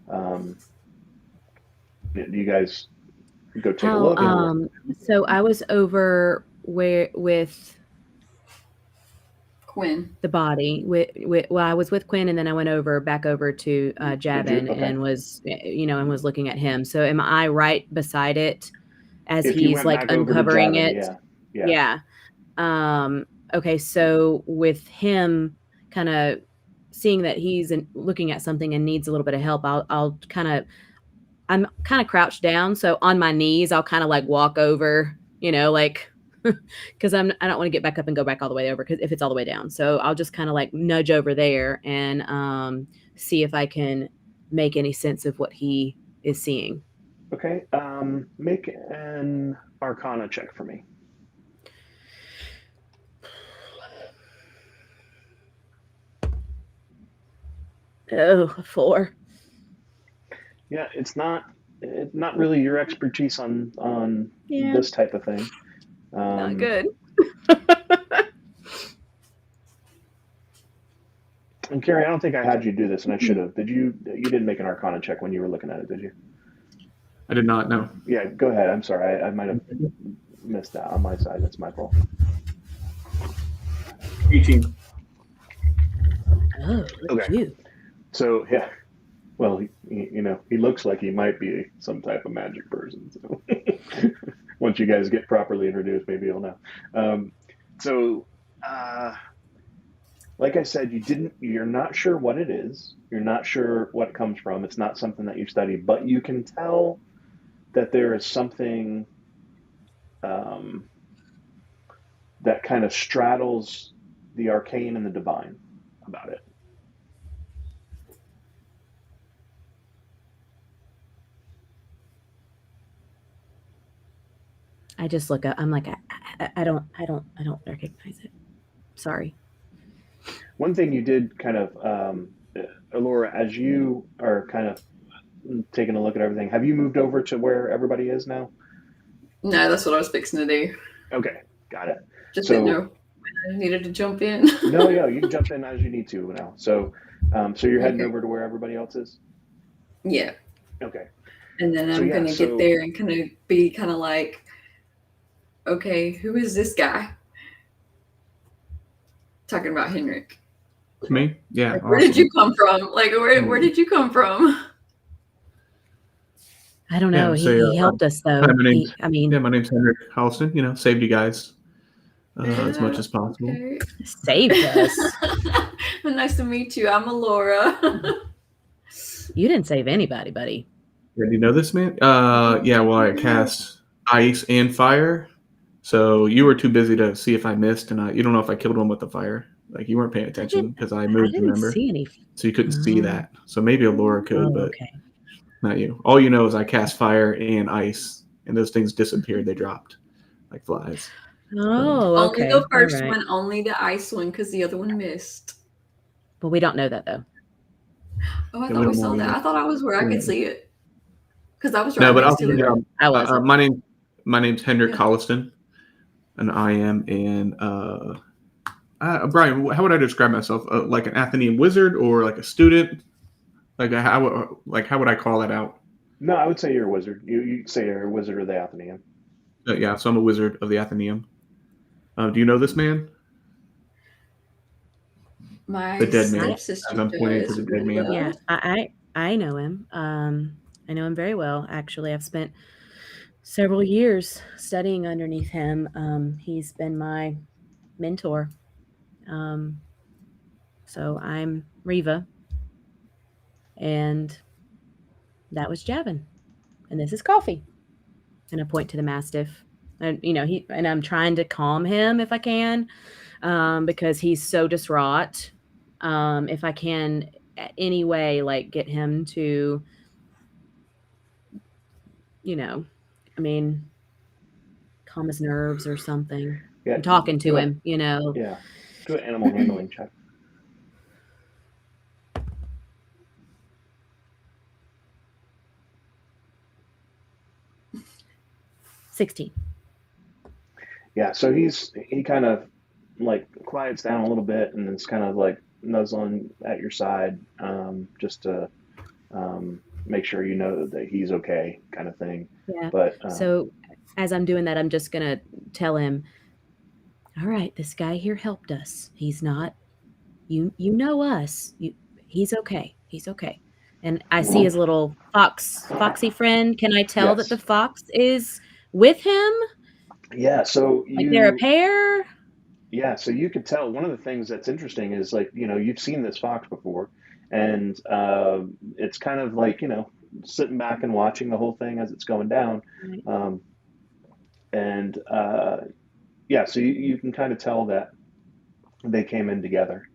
do you guys go take a look? So I was over with Quinn. the body well, I was with Quinn, and then I went back over to Javin, Okay. and was looking at him. So am I right beside it as If you he's went like back over to uncovering Javin, it? yeah. Okay, so with him kind of seeing that he's looking at something and needs a little bit of help, I'm kind of crouched down, so on my knees I'll kind of like walk over, like because I don't want to get back up and go back all the way over, because if it's all the way down, so I'll just kind of like nudge over there and see if I can make any sense of what he is seeing. Okay. Make an Arcana check for me. Oh, 4. Yeah, it's not really your expertise on Yeah, this type of thing. not good. And Carrie, I don't think I had you do this, and I should have. Did you? You didn't make an Arcana check when you were looking at it, did you? I did not know. Yeah, go ahead. I'm sorry. I might have missed that on my side. That's my fault. 18. Oh, look at Okay. you. So yeah, well, he looks like he might be some type of magic person. So once you guys get properly introduced, maybe you'll know. So, like I said, you're not sure what it is. You're not sure what it comes from. It's not something that you study, but you can tell that there is something um, that kind of straddles the arcane and the divine about it. I just look up. I'm like, I don't recognize it. Sorry. One thing you did kind of, Alora, as you are kind of taking a look at everything, have you moved over to where everybody is now? No, that's what I was fixing to do. Okay, got it. Just So- didn't know when I needed to jump in. No, you can jump in as you need to now. So you're heading Okay. over to where everybody else is? Yeah. Okay. And then I'm going to get there and kind of be kind of like, okay, who is this guy? Talking about Henrik. Me? Yeah. Like, where did you come from? Like, where did you come from? I don't know. Yeah, He helped us though. Hi, my name's Henrik Holliston. Saved you guys as much as possible. Okay. Saved us. Nice to meet you. I'm Alora. You didn't save anybody, buddy. Yeah, do you know this man? Yeah, well, I cast ice and fire. So you were too busy to see if I missed, and you don't know if I killed one with the fire. Like, you weren't paying attention because I moved, I didn't remember? see any. So you couldn't see that. So maybe Alora could, but okay. not you. All you know is I cast fire and ice, and those things disappeared. They dropped like flies. Oh, okay. Only the first All right. one, only the ice one, because the other one missed. But we don't know that though. Oh, I Yeah, we thought we don't saw know that. either. I thought I was where I could see it. Because I was No, right but next to it. I wasn't. my name's Henrik Yeah. Holliston, and I am Brian. How would I describe myself? Like an Athenian wizard or like a student? Like how would I call that out? No, I would say you're a wizard. You'd say you're a wizard of the Athenaeum. Yeah, so I'm a wizard of the Athenaeum. Do you know this man? My The dead man. stepsister As I'm pointing to the dead man. Yeah, I know him. I know him very well. Actually, I've spent several years studying underneath him. He's been my mentor. So I'm Riva, and that was Javin, and this is Coffee. And I point to the Mastiff, and I'm trying to calm him if I can, because he's so distraught. If I can, at any way, like get him to, calm his nerves or something. Yeah, I'm talking to him, Yeah, do an animal handling check. $16. Yeah, so he kind of like quiets down a little bit and is kind of like nuzzling at your side, just to make sure you know that he's okay, kind of thing. Yeah. But So as I'm doing that, I'm just gonna tell him, all right, this guy here helped us. He's not, you know us. He's okay. He's okay. And I see his little foxy friend. Can I tell Yes. that the fox is with him? yeah, so Like they're a pair? Yeah, so you could tell one of the things that's interesting is like, you've seen this fox before, and it's kind of like, sitting back and watching the whole thing as it's going down. Right. And yeah, so you can kind of tell that they came in together.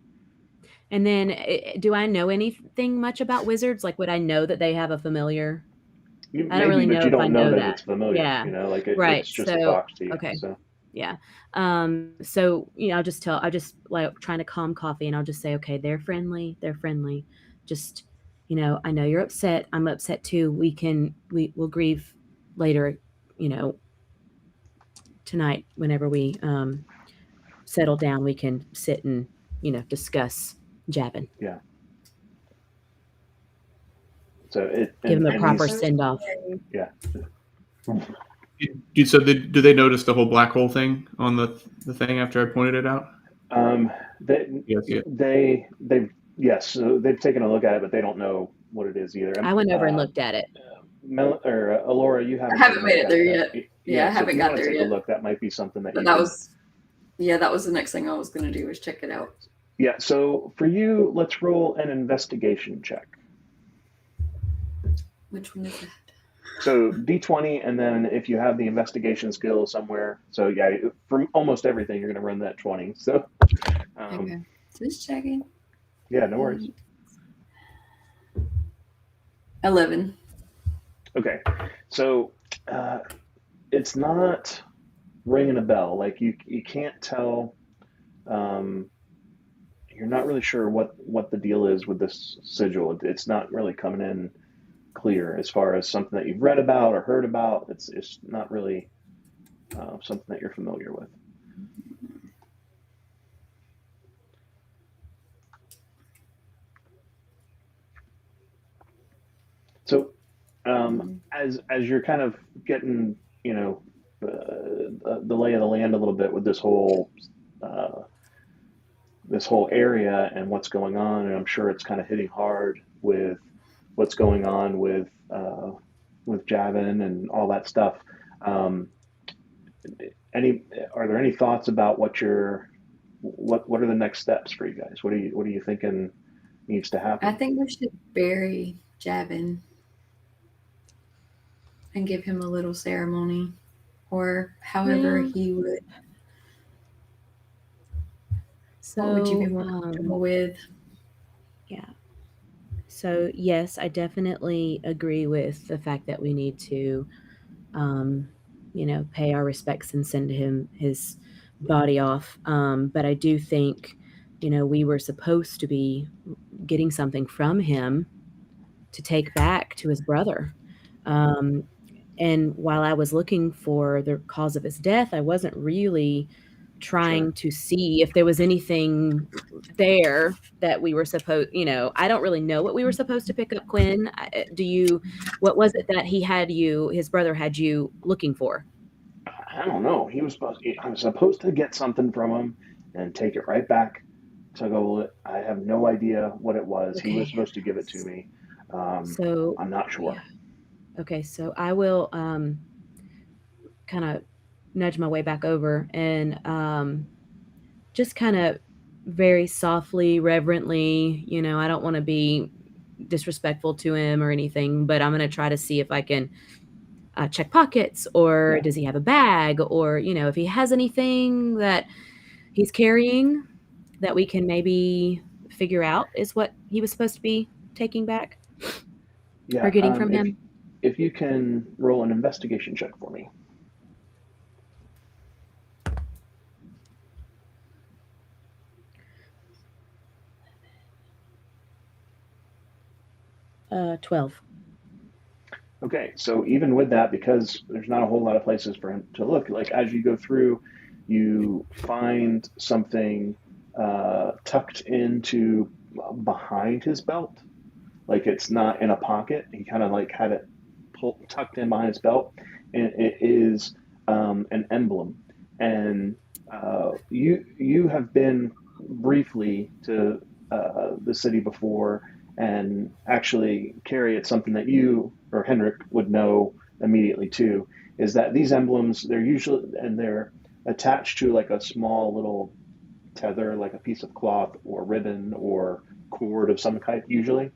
And then do I know anything much about wizards? Like, would I know that they have a familiar? I don't really know but you if I don't know know that. it's familiar. Yeah. Like Right. it's just a So, fox to you. okay. So Yeah. So, I'll just like trying to calm Coffee, and I'll just say, okay, they're friendly. Just I know you're upset. I'm upset too. We'll grieve later, tonight whenever we settle down. We can sit and discuss Javin. Yeah. So Give him a and proper he's send off. yeah. So do they notice the whole black hole thing on the thing after I pointed it out? Yes, yes, so they've taken a look at it, but they don't know what it is either. I went over and looked at it. Alora, you haven't I haven't taken a made look it there at yet. Yeah, I so if haven't you got want to there take a yet. look, that might be something that But you that can. was the next thing I was going to do, was check it out. Yeah, so for you, let's roll an investigation check. Which one is that? So D20, and then if you have the investigation skill somewhere, so yeah, for almost everything, you're going to run that 20. So, Okay. Just checking. Yeah, no worries. 11. Okay, so it's not ringing a bell. Like you can't tell. You're not really sure what the deal is with this sigil. It's not really coming in clear as far as something that you've read about or heard about. It's not really something that you're familiar with. So as you're kind of getting the lay of the land a little bit with this whole area and what's going on, and I'm sure it's kind of hitting hard with what's going on with Javin and all that stuff. Um, are there any thoughts about what are the next steps for you guys? What are you thinking needs to happen? I think we should bury Javin and give him a little ceremony, or however he would. So, what would you be more comfortable with? Yeah. So yes, I definitely agree with the fact that we need to, pay our respects and send him his body off. But I do think, we were supposed to be getting something from him to take back to his brother. And while I was looking for the cause of his death, I wasn't really trying to see if there was anything there that we were supposed, I don't really know what we were supposed to pick up, Quinn. What was it that his brother had you looking for? I don't know. I was supposed to get something from him and take it right back to go. I have no idea what it was. Okay. He was supposed to give it to me. So I'm not sure. Yeah. Okay, so I will kind of nudge my way back over and just kind of very softly, reverently, I don't want to be disrespectful to him or anything, but I'm going to try to see if I can check pockets, or does he have a bag, or, if he has anything that he's carrying that we can maybe figure out is what he was supposed to be taking back or getting from him. If you can roll an investigation check for me. 12. Okay, so even with that, because there's not a whole lot of places for him to look, like as you go through, you find something tucked into behind his belt. Like it's not in a pocket. He kind of like had it tucked in behind his belt, and it is an emblem. And you have been briefly to the city before, and actually, Carrie, it's something that you or Henrik would know immediately too. Is that these emblems, they're attached to like a small little tether, like a piece of cloth or ribbon or cord of some kind, usually.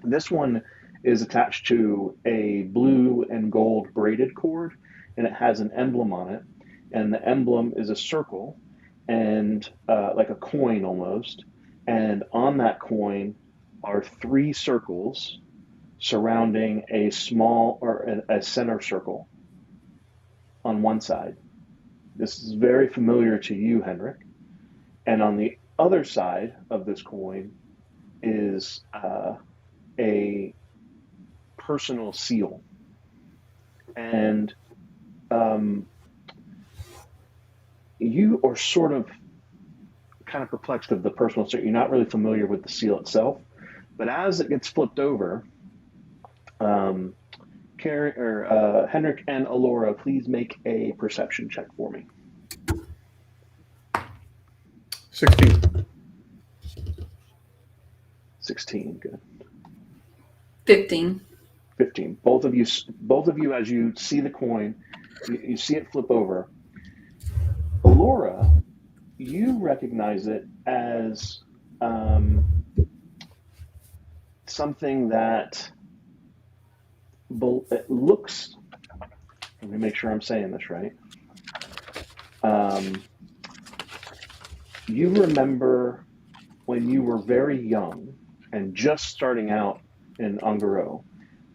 This one is attached to a blue and gold braided cord, and it has an emblem on it. And the emblem is a circle and like a coin almost. And on that coin are three circles surrounding a small or a center circle on one side. This is very familiar to you, Henrik. And on the other side of this coin is a personal seal. And um, you are sort of kind of perplexed of the personal seal. You're not really familiar with the seal itself. But as it gets flipped over, um, Henrik and Alora, please make a perception check for me. 16. 16, good. 15. 15. Both of you, as you see the coin, you see it flip over. Alora, you recognize it as something that it looks. Let me make sure I'm saying this right. You remember when you were very young and just starting out in Angaro,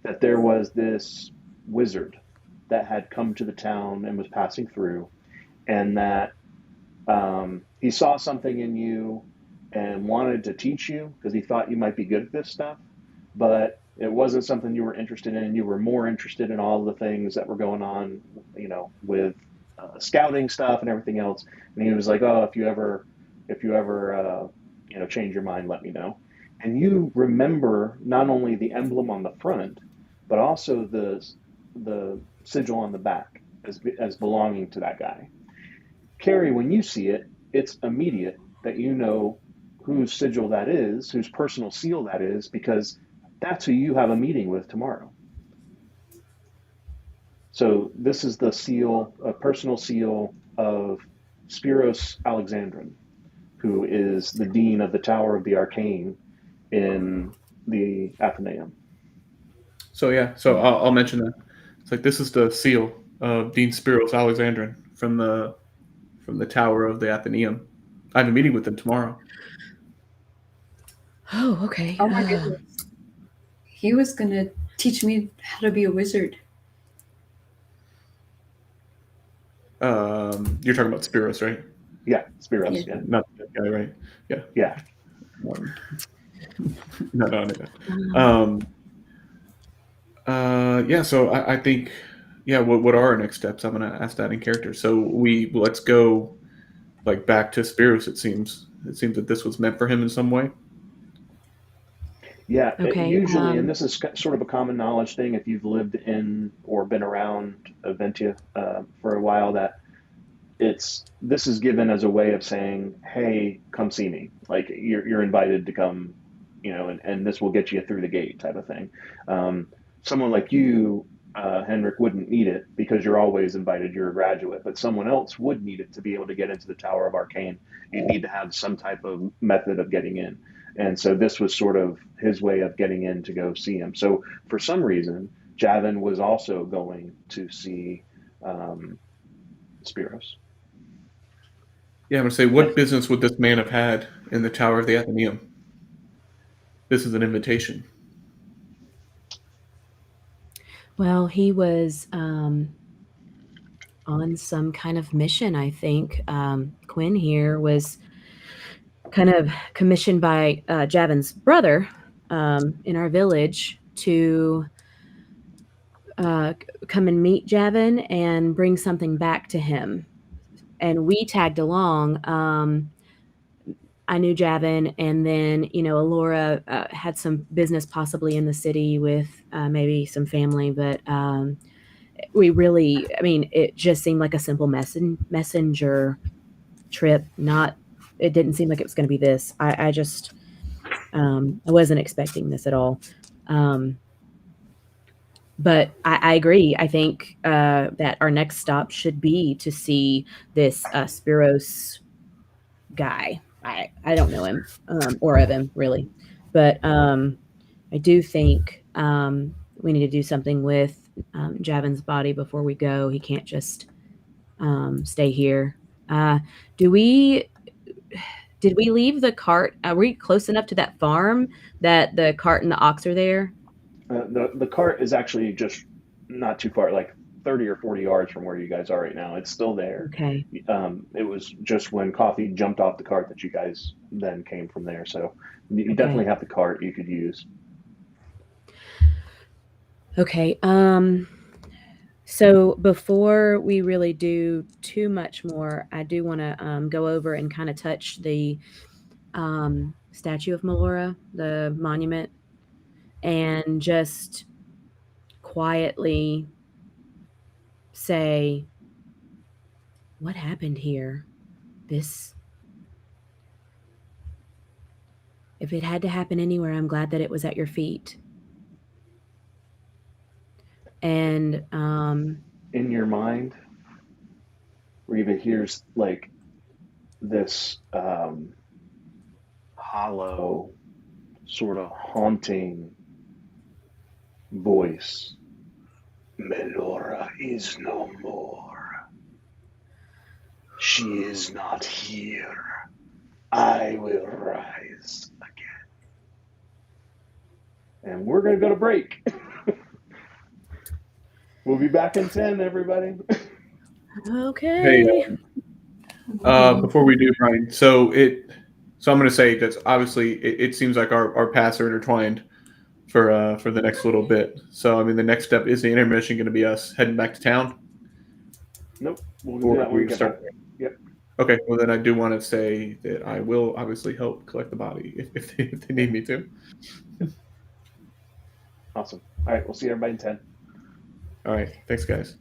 that there was this wizard that had come to the town and was passing through, and that he saw something in you and wanted to teach you because he thought you might be good at this stuff, but it wasn't something you were interested in. You were more interested in all the things that were going on, with scouting stuff and everything else. And he was like, "Oh, if you ever change your mind, let me know." And you remember not only the emblem on the front, but also the sigil on the back as belonging to that guy. Carrie, when you see it, it's immediate that you know whose sigil that is, whose personal seal that is, because that's who you have a meeting with tomorrow. So this is the seal, a personal seal of Spiros Alexandrin, who is the dean of the Tower of the Arcane in the Athenaeum. So yeah, I'll mention that. It's like this is the seal of Dean Spiros Alexandrin from the Tower of the Athenaeum. I have a meeting with him tomorrow. Oh, okay. Oh my goodness. He was going to teach me how to be a wizard. You're talking about Spiros, right? Yeah, Spiros. Yeah. Not that guy, right? Yeah. Yeah. No. Yeah. So I think, yeah. What are our next steps? I'm gonna ask that in character. So let's go, like, back to Spiros. It seems that this was meant for him in some way. Yeah, Okay. usually, and this is sort of a common knowledge thing if you've lived in or been around Ventia for a while, that this is given as a way of saying, "Hey, come see me." Like you're invited to come, and this will get you through the gate, type of thing. Someone like you, Henrik, wouldn't need it because you're always invited. You're a graduate, but someone else would need it to be able to get into the Tower of Arcane. You'd need to have some type of method of getting in. And so this was sort of his way of getting in to go see him. So for some reason, Javin was also going to see Spiros. Yeah, I'm gonna say, what business would this man have had in the Tower of the Athenaeum? This is an invitation. Well, he was on some kind of mission, I think. Quinn here was kind of commissioned by Javin's brother in our village to come and meet Javin and bring something back to him. And we tagged along. I knew Javin, and then, Alora had some business possibly in the city with maybe some family, but we really, it just seemed like a simple messenger trip. It didn't seem like it was going to be this. I just, I wasn't expecting this at all. But I agree. I think that our next stop should be to see this Spiros guy. I don't know him or of him, really. But I do think we need to do something with Javin's body before we go. He can't just stay here. Did we leave the cart? Are we close enough to that farm that the cart and the ox are there? The cart is actually just not too far, like 30 or 40 yards from where you guys are right now. It's still there. Okay. It was just when Coffee jumped off the cart that you guys then came from there. So you definitely have the cart you could use. Okay. So before we really do too much more, I do want to go over and kind of touch the statue of Melora, the monument, and just quietly say, "What happened here? This, if it had to happen anywhere, I'm glad that it was at your feet." And In your mind, Reva hears like this hollow, sort of haunting voice. Melora is no more. She is not here. I will rise again. And we're going to go to break. We'll be back in 10, everybody. Hey, okay. before we do, Brian, so I'm going to say that obviously it seems like our paths are intertwined for the next little bit. So I mean, the next step is the intermission going to be us heading back to town, Nope. We'll do or that when we we get start. back. Yep. Okay, well then I do want to say that I will obviously help collect the body if they need me to. Awesome. All right. We'll see everybody in 10. All right, thanks, guys.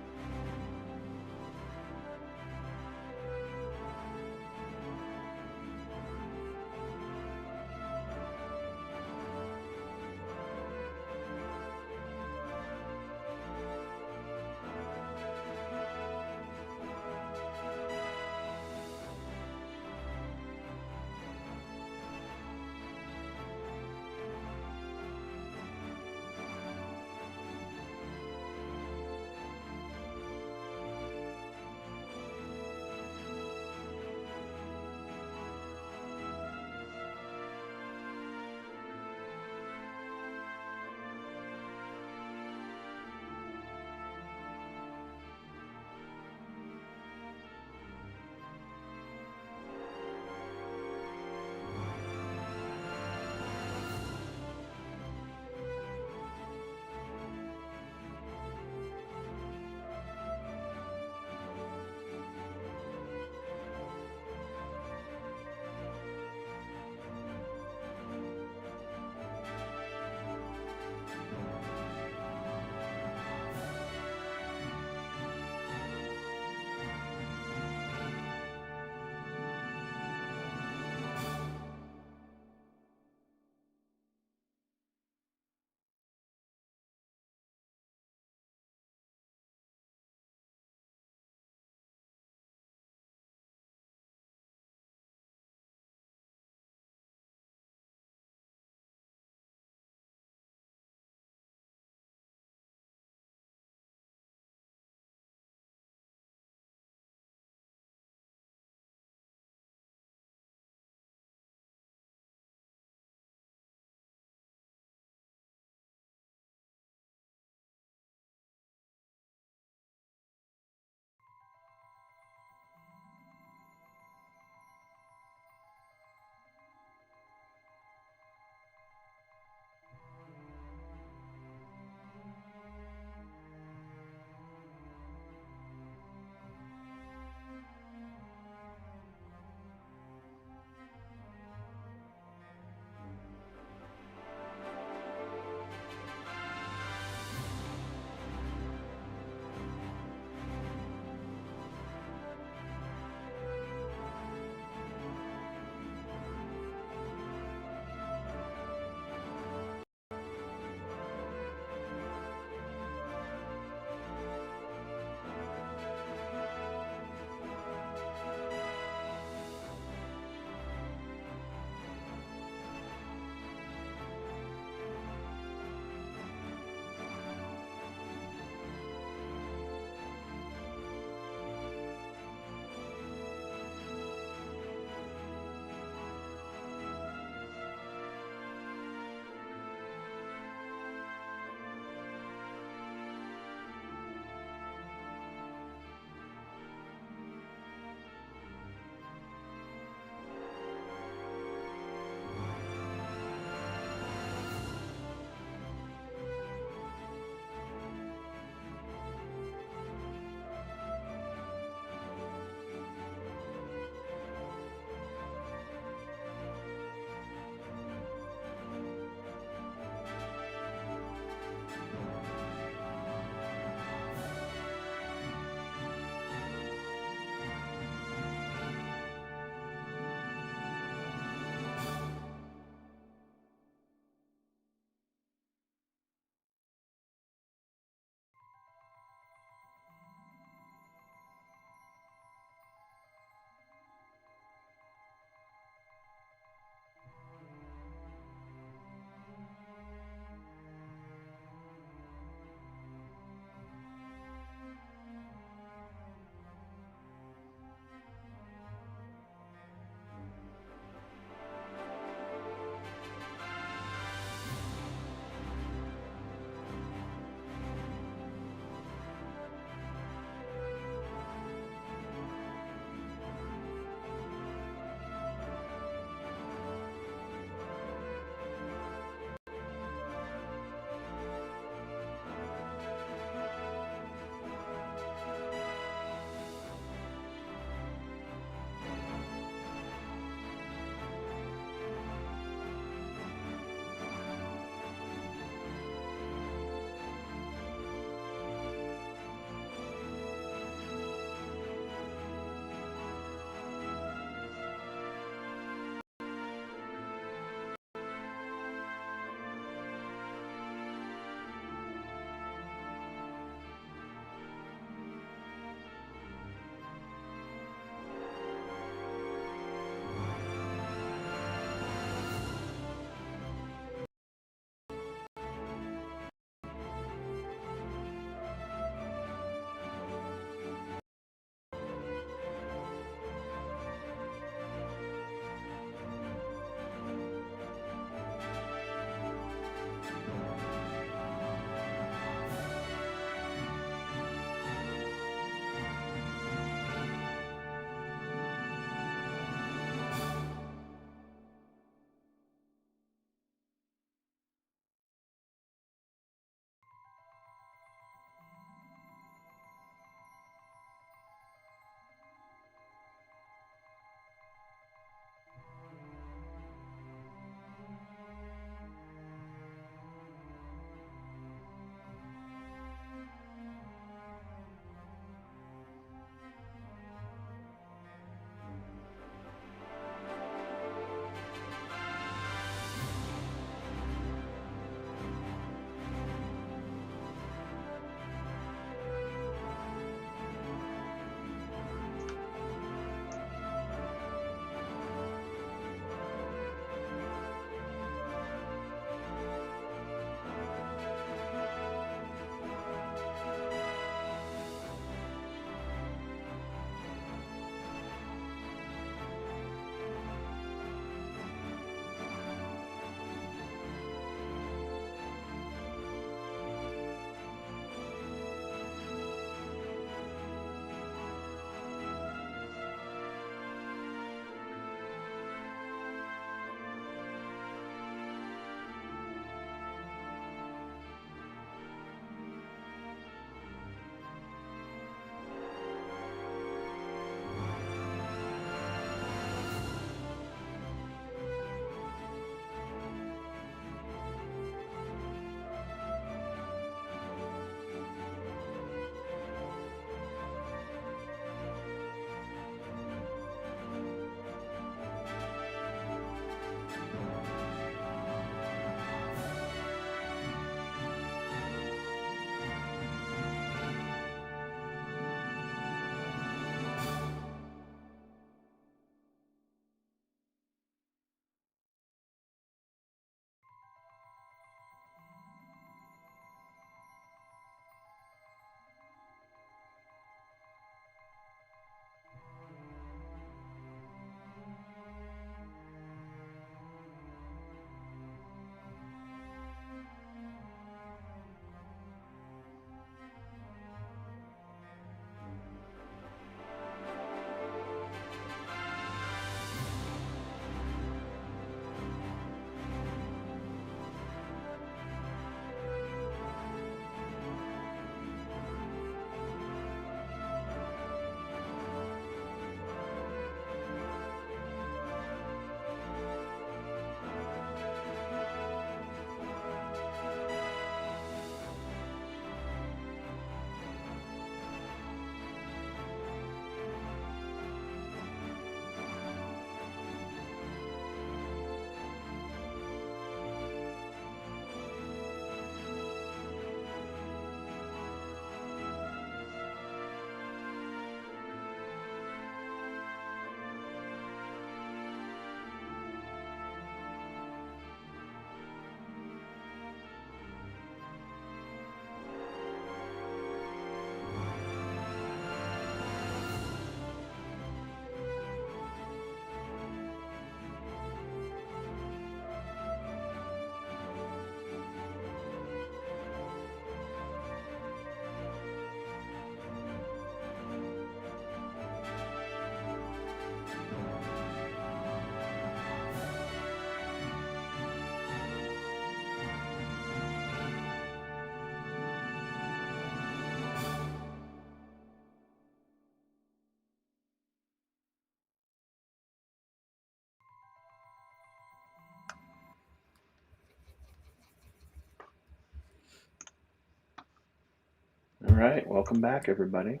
right, welcome back, everybody.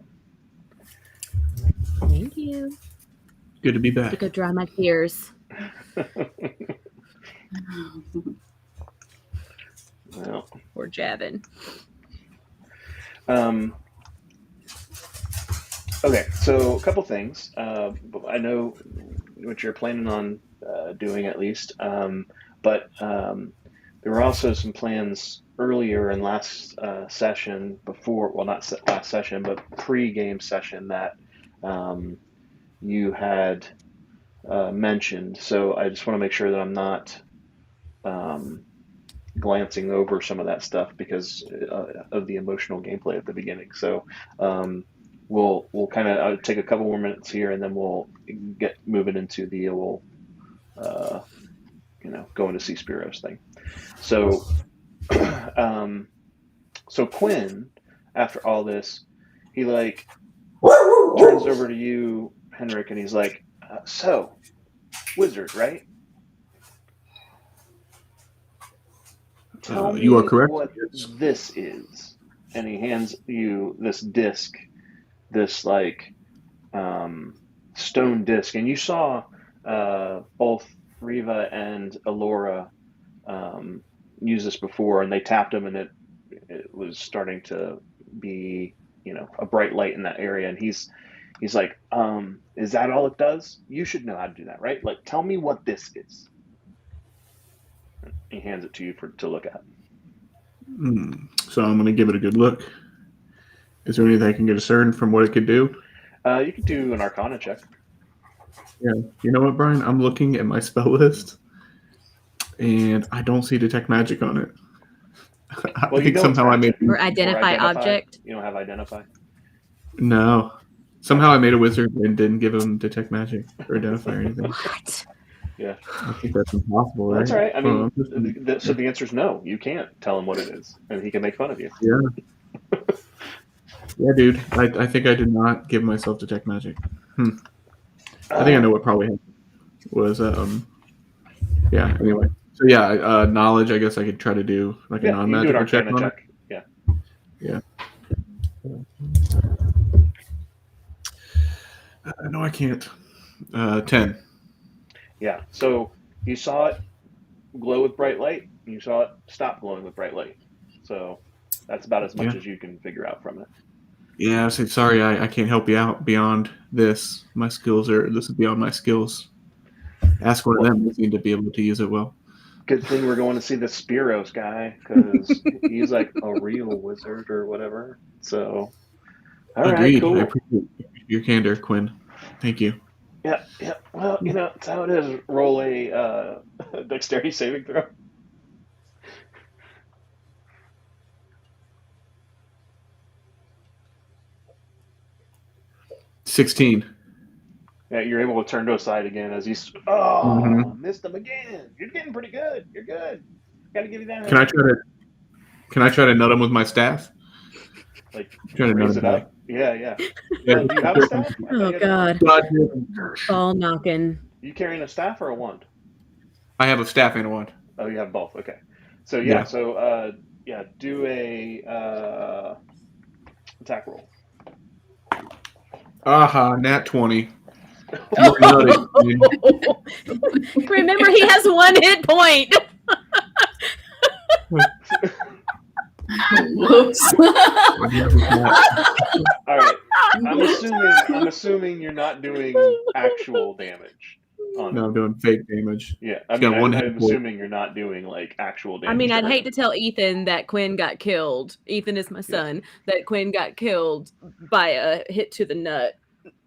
Thank you. Good to be To back. go dry my tears. Well, Or Javin. Okay, so a couple things. I know what you're planning on doing at least, but there were also some plans earlier in last session before, well, not last session, but pre-game session that you had mentioned. So I just want to make sure that I'm not glancing over some of that stuff because of the emotional gameplay at the beginning. So we'll kind of take a couple more minutes here, and then we'll get moving into the we'll going to see Spiro's thing. So so Quinn, after all this, he like turns over to you, Henrik, and he's like, "So, wizard, right? Tell me You are correct. what this is." And he hands you this disc, this like stone disc, and you saw both Riva and Alora use this before, and they tapped them, and it was starting to be a bright light in that area. And he's like, is that all it does? You should know how to do that, right? Like, tell me what this is. He hands it to you to look at. So I'm going to give it a good look. Is there anything I can get discerned from what it could do? You could do an Arcana check. Yeah. You know what, Brian? I'm looking at my spell list, and I don't see Detect Magic on it. I think somehow I made... Or Identify Object. You don't have Identify? No. Somehow I made a wizard and didn't give him Detect Magic or Identify or anything. What? Yeah. I think that's impossible, right? That's all right. I mean, so the answer is no. You can't tell him what it is, and he can make fun of you. Yeah. Yeah, dude. I think I did not give myself Detect Magic. I think I know what probably happened. Was yeah. Anyway, so yeah, knowledge. I guess I could try to do like a non-magical check on it. Yeah. Yeah. No, I can't. 10. Yeah. So you saw it glow with bright light, and you saw it stop glowing with bright light. So that's about as much as you can figure out from it. Yeah, I said sorry. I can't help you out beyond this. My skills this is beyond my skills. Ask one of them. They seem to be able to use it well. Good thing we're going to see the Spiros guy, because he's like a real wizard or whatever. So, all Agreed. right, cool. I appreciate your candor, Quinn. Thank you. Yeah. Well, that's how it is. Roll a dexterity saving throw. $16. Yeah, you're able to turn to a side again as he's missed him again. You're getting pretty good. You're good. Gotta give you that. Can I try to nut him with my staff? Like try to raise it up? Yeah. Do you have a staff? Oh God. Ball knocking. You carrying a staff or a wand? I have a staff and a wand. Oh, you have both. Okay. So Yeah. do a attack roll. Nat 20. Remember, he has 1 hit point. Whoops. All right. I'm assuming you're not doing actual damage. No, I'm doing fake damage. Yeah, I'm assuming you're not doing like actual damage. I mean, I'd hate to tell Ethan that Quinn got killed. Ethan is my son. That Quinn got killed by a hit to the nut.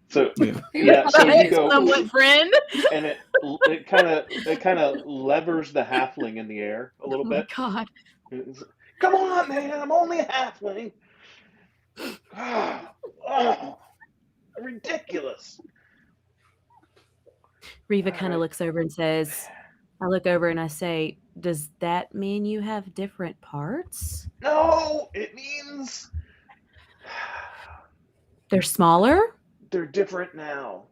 So so you go somewhat friend, and it kind of levers the halfling in the air a little bit. Oh my God! Come on, man! I'm only a halfling. Ridiculous. Riva kind of looks over and says, I look over and I say, does that mean you have different parts? No, it means they're smaller? They're different now.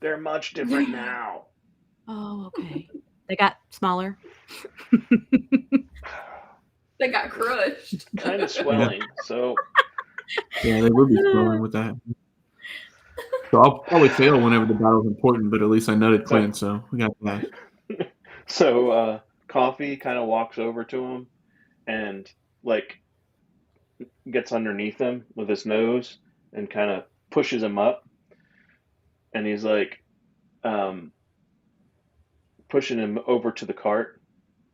They're much different now. Oh, okay. They got smaller. They got crushed. Kind of swelling. So Yeah, they would be struggling with that. So I'll probably fail whenever the battle's important, but at least I nutted So, Quinn, so we got that. Coffee kind of walks over to him and like gets underneath him with his nose and kind of pushes him up, and he's like um, pushing him over to the cart.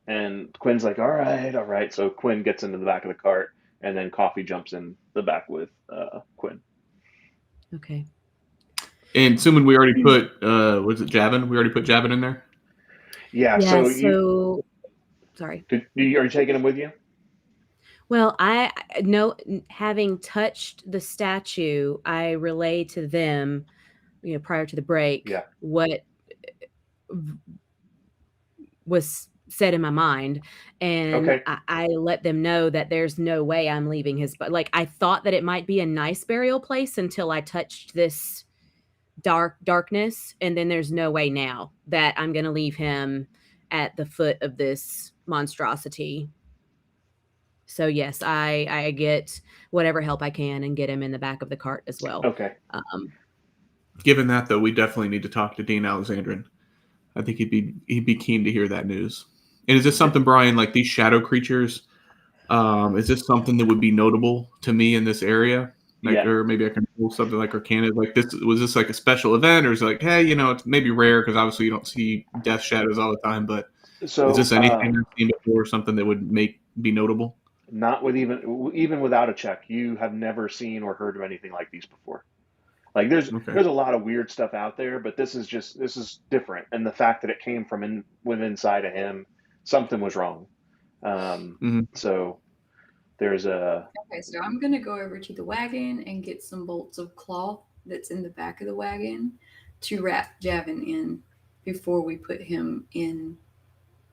And Quinn's like, all right, all right. So Quinn gets into the back of the cart, and then Coffee jumps in the back with Quinn. Okay. And assuming we already put, was it Javin? We already put Javin in there? Yeah. Yeah. So, sorry. Are you taking him with you? Well, I know, having touched the statue, I relay to them, prior to the break, Yeah. what was said in my mind, and Okay. I let them know that there's no way I'm leaving his, but like I thought that it might be a nice burial place until I touched this darkness, and then there's no way now that I'm going to leave him at the foot of this monstrosity. So yes, I get whatever help I can and get him in the back of the cart as well. Okay. Given that, though, we definitely need to talk to Dean Alexandrin. I think he'd be keen to hear that news. And is this something, Brian, like these shadow creatures? Is this something that would be notable to me in this area? Like, Yeah. or maybe I can pull something like Arcana. Like this, was this like a special event, or is it like, hey, it's maybe rare because obviously you don't see death shadows all the time. But is this anything I've seen before, something that would be notable? Not with even without a check, you have never seen or heard of anything like these before. Like there's a lot of weird stuff out there, but this is different. And the fact that it came from inside of him, something was wrong. So there's a. Okay, so I'm gonna go over to the wagon and get some bolts of cloth that's in the back of the wagon to wrap Javin in before we put him in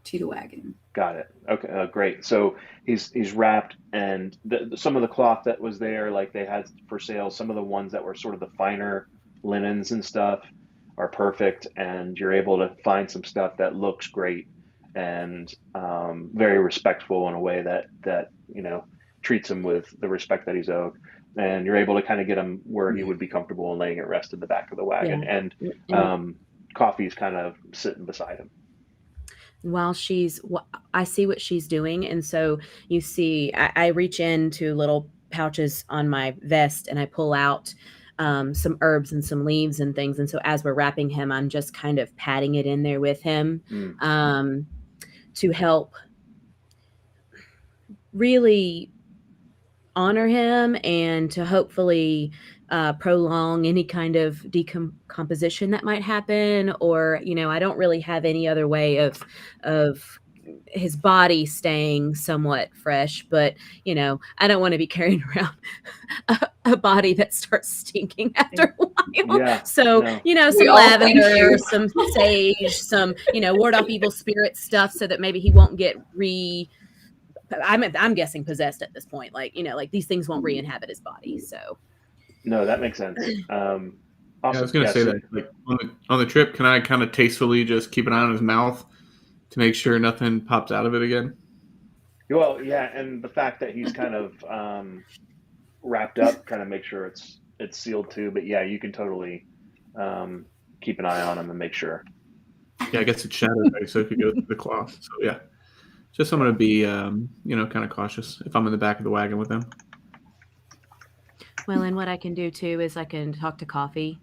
to the wagon. Got it. Okay, great. So he's wrapped, and some of the cloth that was there, like they had for sale, some of the ones that were sort of the finer linens and stuff are perfect, and you're able to find some stuff that looks great and very respectful in a way that treats him with the respect that he's owed. And you're able to kind of get him where he would be comfortable in laying it rest in the back of the wagon. Yeah. And Coffee's kind of sitting beside him. While I see what she's doing. And so you see, I reach into little pouches on my vest and I pull out some herbs and some leaves and things. And so as we're wrapping him, I'm just kind of patting it in there with him to help really honor him and to hopefully prolong any kind of decomposition that might happen. Or, I don't really have any other way of his body staying somewhat fresh, but I don't want to be carrying around a body that starts stinking after a while. Yeah, so no. some lavender, some sage, some ward off evil spirit stuff, so that maybe he won't get I'm guessing possessed at this point. Like these things won't re-inhabit his body. So no, that makes sense. Awesome. Yeah, I was going to say that, like on the trip, can I kind of tastefully just keep an eye on his mouth to make sure nothing pops out of it again? Well, yeah, and the fact that he's kind of wrapped up, kind of make sure it's sealed too. But yeah, you can totally keep an eye on him and make sure. Yeah, I guess it's shadowed, right? So it could go through the cloth. So yeah, just I'm going to be kind of cautious if I'm in the back of the wagon with him. Well, and what I can do too is I can talk to Coffee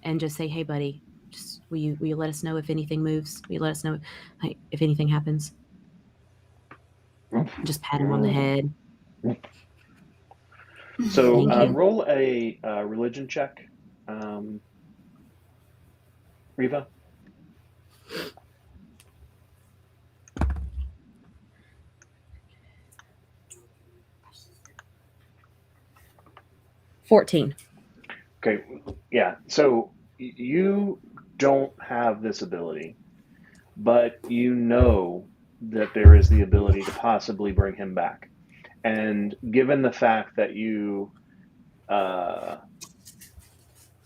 and just say, "Hey, buddy, just will you let us know if anything moves? Will you let us know if anything happens?" Just pat him on the head. So roll a religion check, Riva. $14. Okay, yeah. So you don't have this ability, but you know that there is the ability to possibly bring him back. And given the fact that you know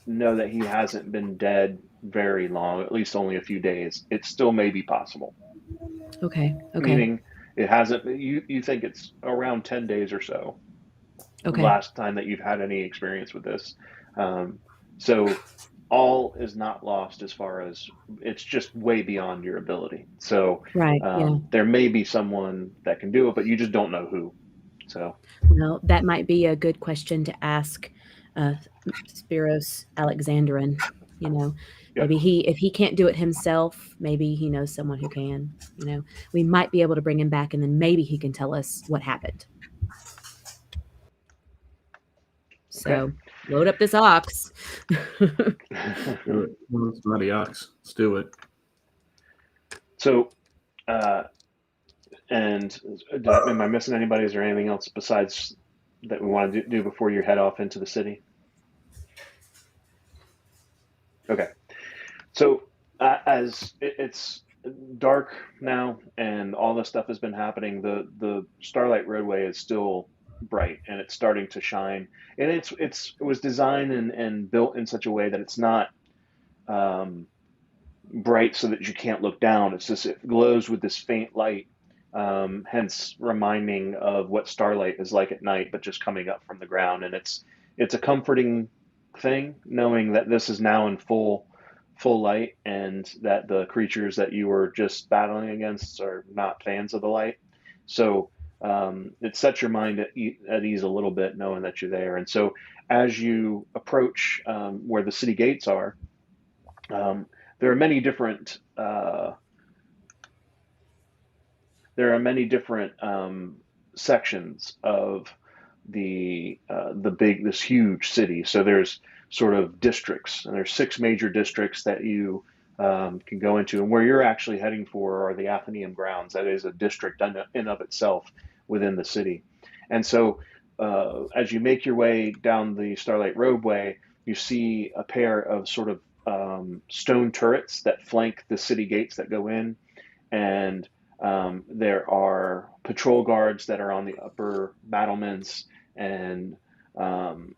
that he hasn't been dead very long, at least only a few days, it still may be possible. Okay. Meaning it hasn't, you think it's around 10 days or so. Okay. last time that you've had any experience with this. So all is not lost as far as it's just way beyond your ability. So Right. Yeah. there may be someone that can do it, but you just don't know who. So Well, that might be a good question to ask uh, Spiros Alexandrin. You know, yeah, maybe if he can't do it himself, maybe he knows someone who can. We might be able to bring him back, and then maybe he can tell us what happened. okay. So load up this ox. Do it. Well, it's bloody ox. Let's do it. So uh, and am I missing anybody? Is there anything else besides that we want to do before you head off into the city? Okay. So as it's dark now and all this stuff has been happening, the Starlight Roadway is still bright and it's starting to shine. And it was designed and built in such a way that it's not um, bright so that you can't look down. It's just it glows with this faint light, hence reminding of what starlight is like at night, but just coming up from the ground. And it's a comforting thing knowing that this is now in full light and that the creatures that you were just battling against are not fans of the light. So it sets your mind at ease a little bit knowing that you're there. And so as you approach where the city gates are, um, there are many different sections of this huge city. So there's sort of districts, and there's 6 major districts that you can go into. And where you're actually heading for are the Athenaeum grounds. That is a district in of itself within the city. And so as you make your way down the Starlight Roadway, you see a pair of sort of stone turrets that flank the city gates that go in, and there are patrol guards that are on the upper battlements, and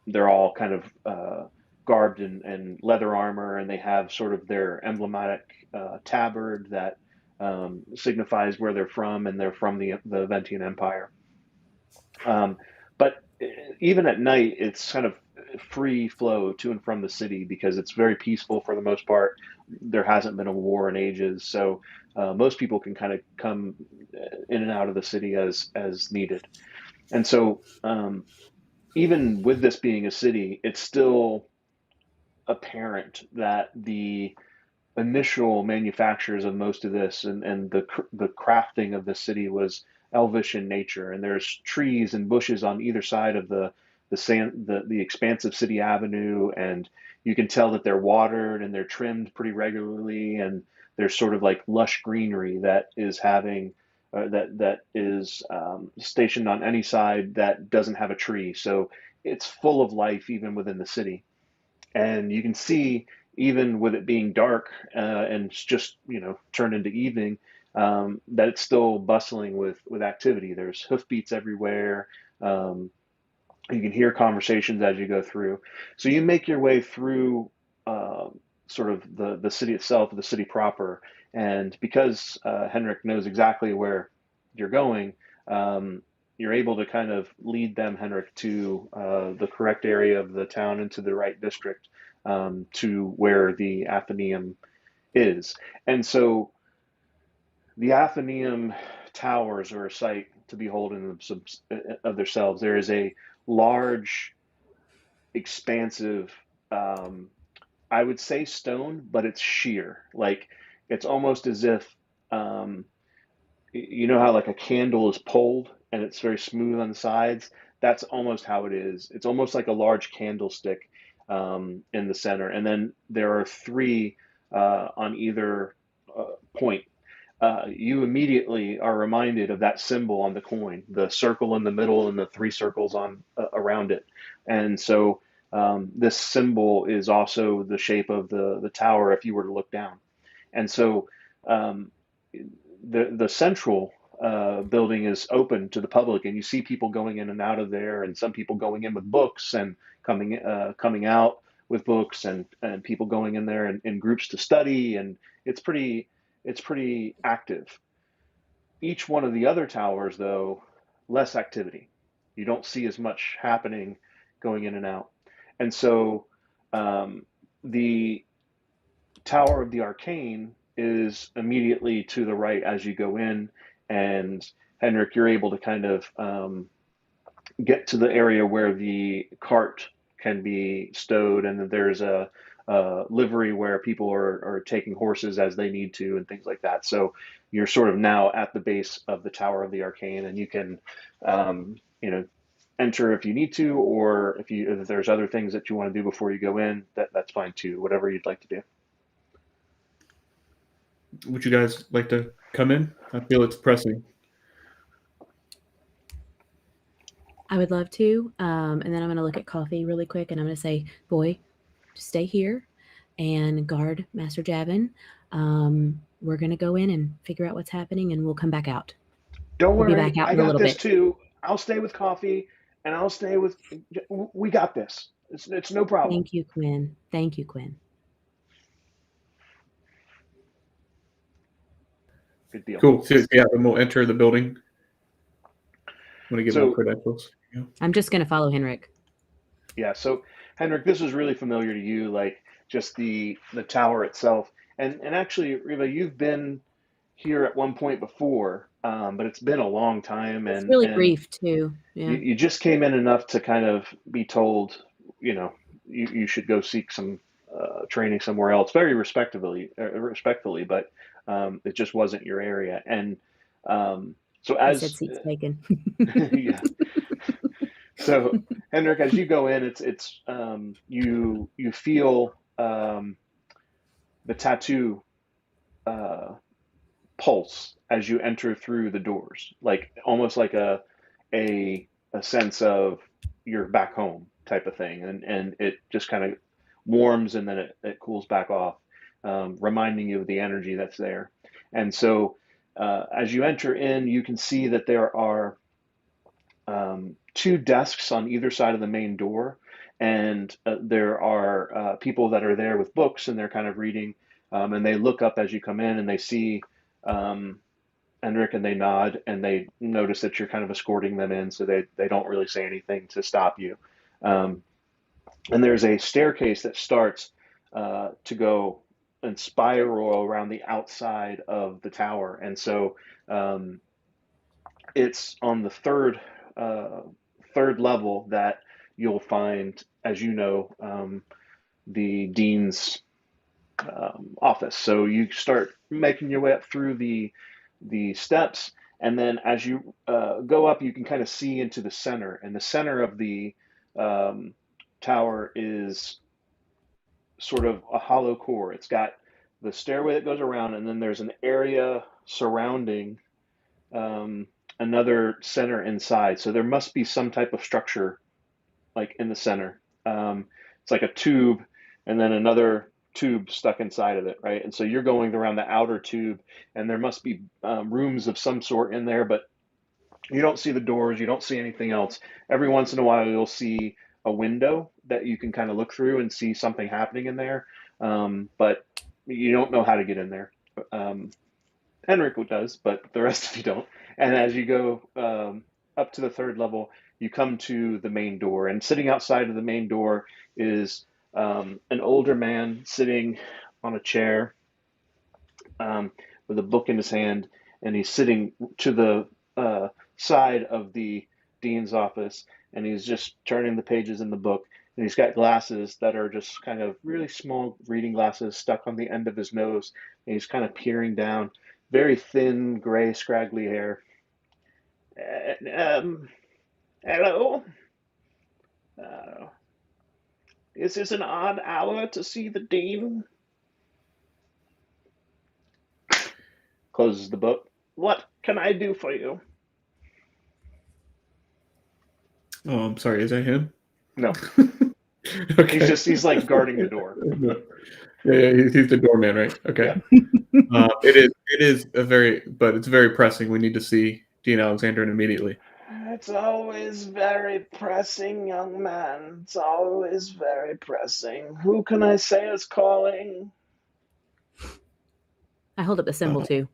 they're all kind of garbed in leather armor, and they have sort of their emblematic tabard that signifies where they're from, and they're from the Ventian Empire. But even at night, it's kind of free flow to and from the city because it's very peaceful for the most part. There hasn't been a war in ages, so most people can kind of come in and out of the city as needed. And so, even with this being a city, it's still apparent that the initial manufacturers of most of this and the crafting of the city was elvish in nature, and there's trees and bushes on either side of the expansive city avenue, and you can tell that they're watered and they're trimmed pretty regularly, and there's sort of like lush greenery that is having that is stationed on any side that doesn't have a tree. So it's full of life even within the city, and you can see even with it being dark and it's just turned into evening, that it's still bustling with activity. There's hoofbeats everywhere. Um, you can hear conversations as you go through. So you make your way through sort of the city itself, the city proper, and because Henrik knows exactly where you're going, you're able to kind of lead them, Henrik, to the correct area of the town, into the right district, to where the Athenaeum is. And so the Athenaeum towers are a sight to behold in of themselves. There is a large, expansive, um, I would say stone, but it's sheer. Like it's almost as if um, you know how like a candle is pulled and it's very smooth on the sides. That's almost how it is. It's almost like a large candlestick in the center, and then there are 3 on either point. You immediately are reminded of that symbol on the coin, the circle in the middle and the 3 circles on around it. And so this symbol is also the shape of the tower if you were to look down. And so um, the central building is open to the public, and you see people going in and out of there, and some people going in with books and coming out with books, and people going in there in groups to study, and it's pretty active. Each one of the other towers, though, less activity. You don't see as much happening going in and out. And so the Tower of the Arcane is immediately to the right as you go in, and Henrik, you're able to kind of get to the area where the cart can be stowed, and then there's a livery where people are taking horses as they need to and things like that. So you're sort of now at the base of the Tower of the Arcane, and you can, you know, enter if you need to, or if there's other things that you want to do before you go in, that's fine too. Whatever you'd like to do. Would you guys like to come in? I feel it's pressing. I would love to. And then I'm going to look at Coffee really quick, and I'm going to say, boy, stay here and guard Master Javin. We're going to go in and figure out what's happening, and we'll come back out. Don't We'll be worry, back out I in a got little this bit. too. I'll stay with Coffee, and I'll stay with. We got this. It's no problem. Thank you, Quinn. Thank you, Quinn. Good deal. Cool. So, yeah, then we'll enter the building. I'm going to get my credentials. Yeah. I'm just going to follow Henrik. Yeah. So Henrik, this is really familiar to you, like just the tower itself, and actually, Riva, you've been here at one point before, but it's been a long time, It's and really brief too. Yeah. you just came in enough to kind of be told, you know, you should go seek some training somewhere else, very respectfully, but it just wasn't your area, and so I as said seats taken. yeah. So Henrik, as you go in, it's you feel the tattoo pulse as you enter through the doors, like almost like a sense of you're back home type of thing, and it just kind of warms and then it cools back off, reminding you of the energy that's there. And so as you enter in, you can see that there are two desks on either side of the main door, and there are people that are there with books, and they're kind of reading, and they look up as you come in, and they see Henrik, and they nod, and they notice that you're kind of escorting them in, so they don't really say anything to stop you. And there's a staircase that starts to go and spiral around the outside of the tower, and so it's on the third level that you'll find, as you know, the dean's office. So you start making your way up through the steps, and then as you go up, you can kind of see into the center, and the center of the tower is sort of a hollow core. It's got the stairway that goes around, and then there's an area surrounding another center inside. So there must be some type of structure like in the center. It's like a tube and then another tube stuck inside of it, right? And so you're going around the outer tube, and there must be rooms of some sort in there, but you don't see the doors, you don't see anything else. Every once in a while, you'll see a window that you can kind of look through and see something happening in there, but you don't know how to get in there. Henrik does, but the rest of you don't. And as you go up to the third level, you come to the main door, and sitting outside of the main door is an older man sitting on a chair with a book in his hand, and he's sitting to the side of the dean's office, and he's just turning the pages in the book, and he's got glasses that are just kind of really small reading glasses stuck on the end of his nose, and he's kind of peering down, very thin, gray, scraggly hair. Hello? Is this an odd hour to see the dean? Closes the book. What can I do for you? Oh, I'm sorry. Is that him? No. Okay. He's like guarding the door. Yeah, he's the doorman, right? Okay. Yeah. It is but it's very pressing. We need to see Dean Alexander immediately. It's always very pressing, young man. It's always very pressing. Who can I say is calling? I hold up the symbol too.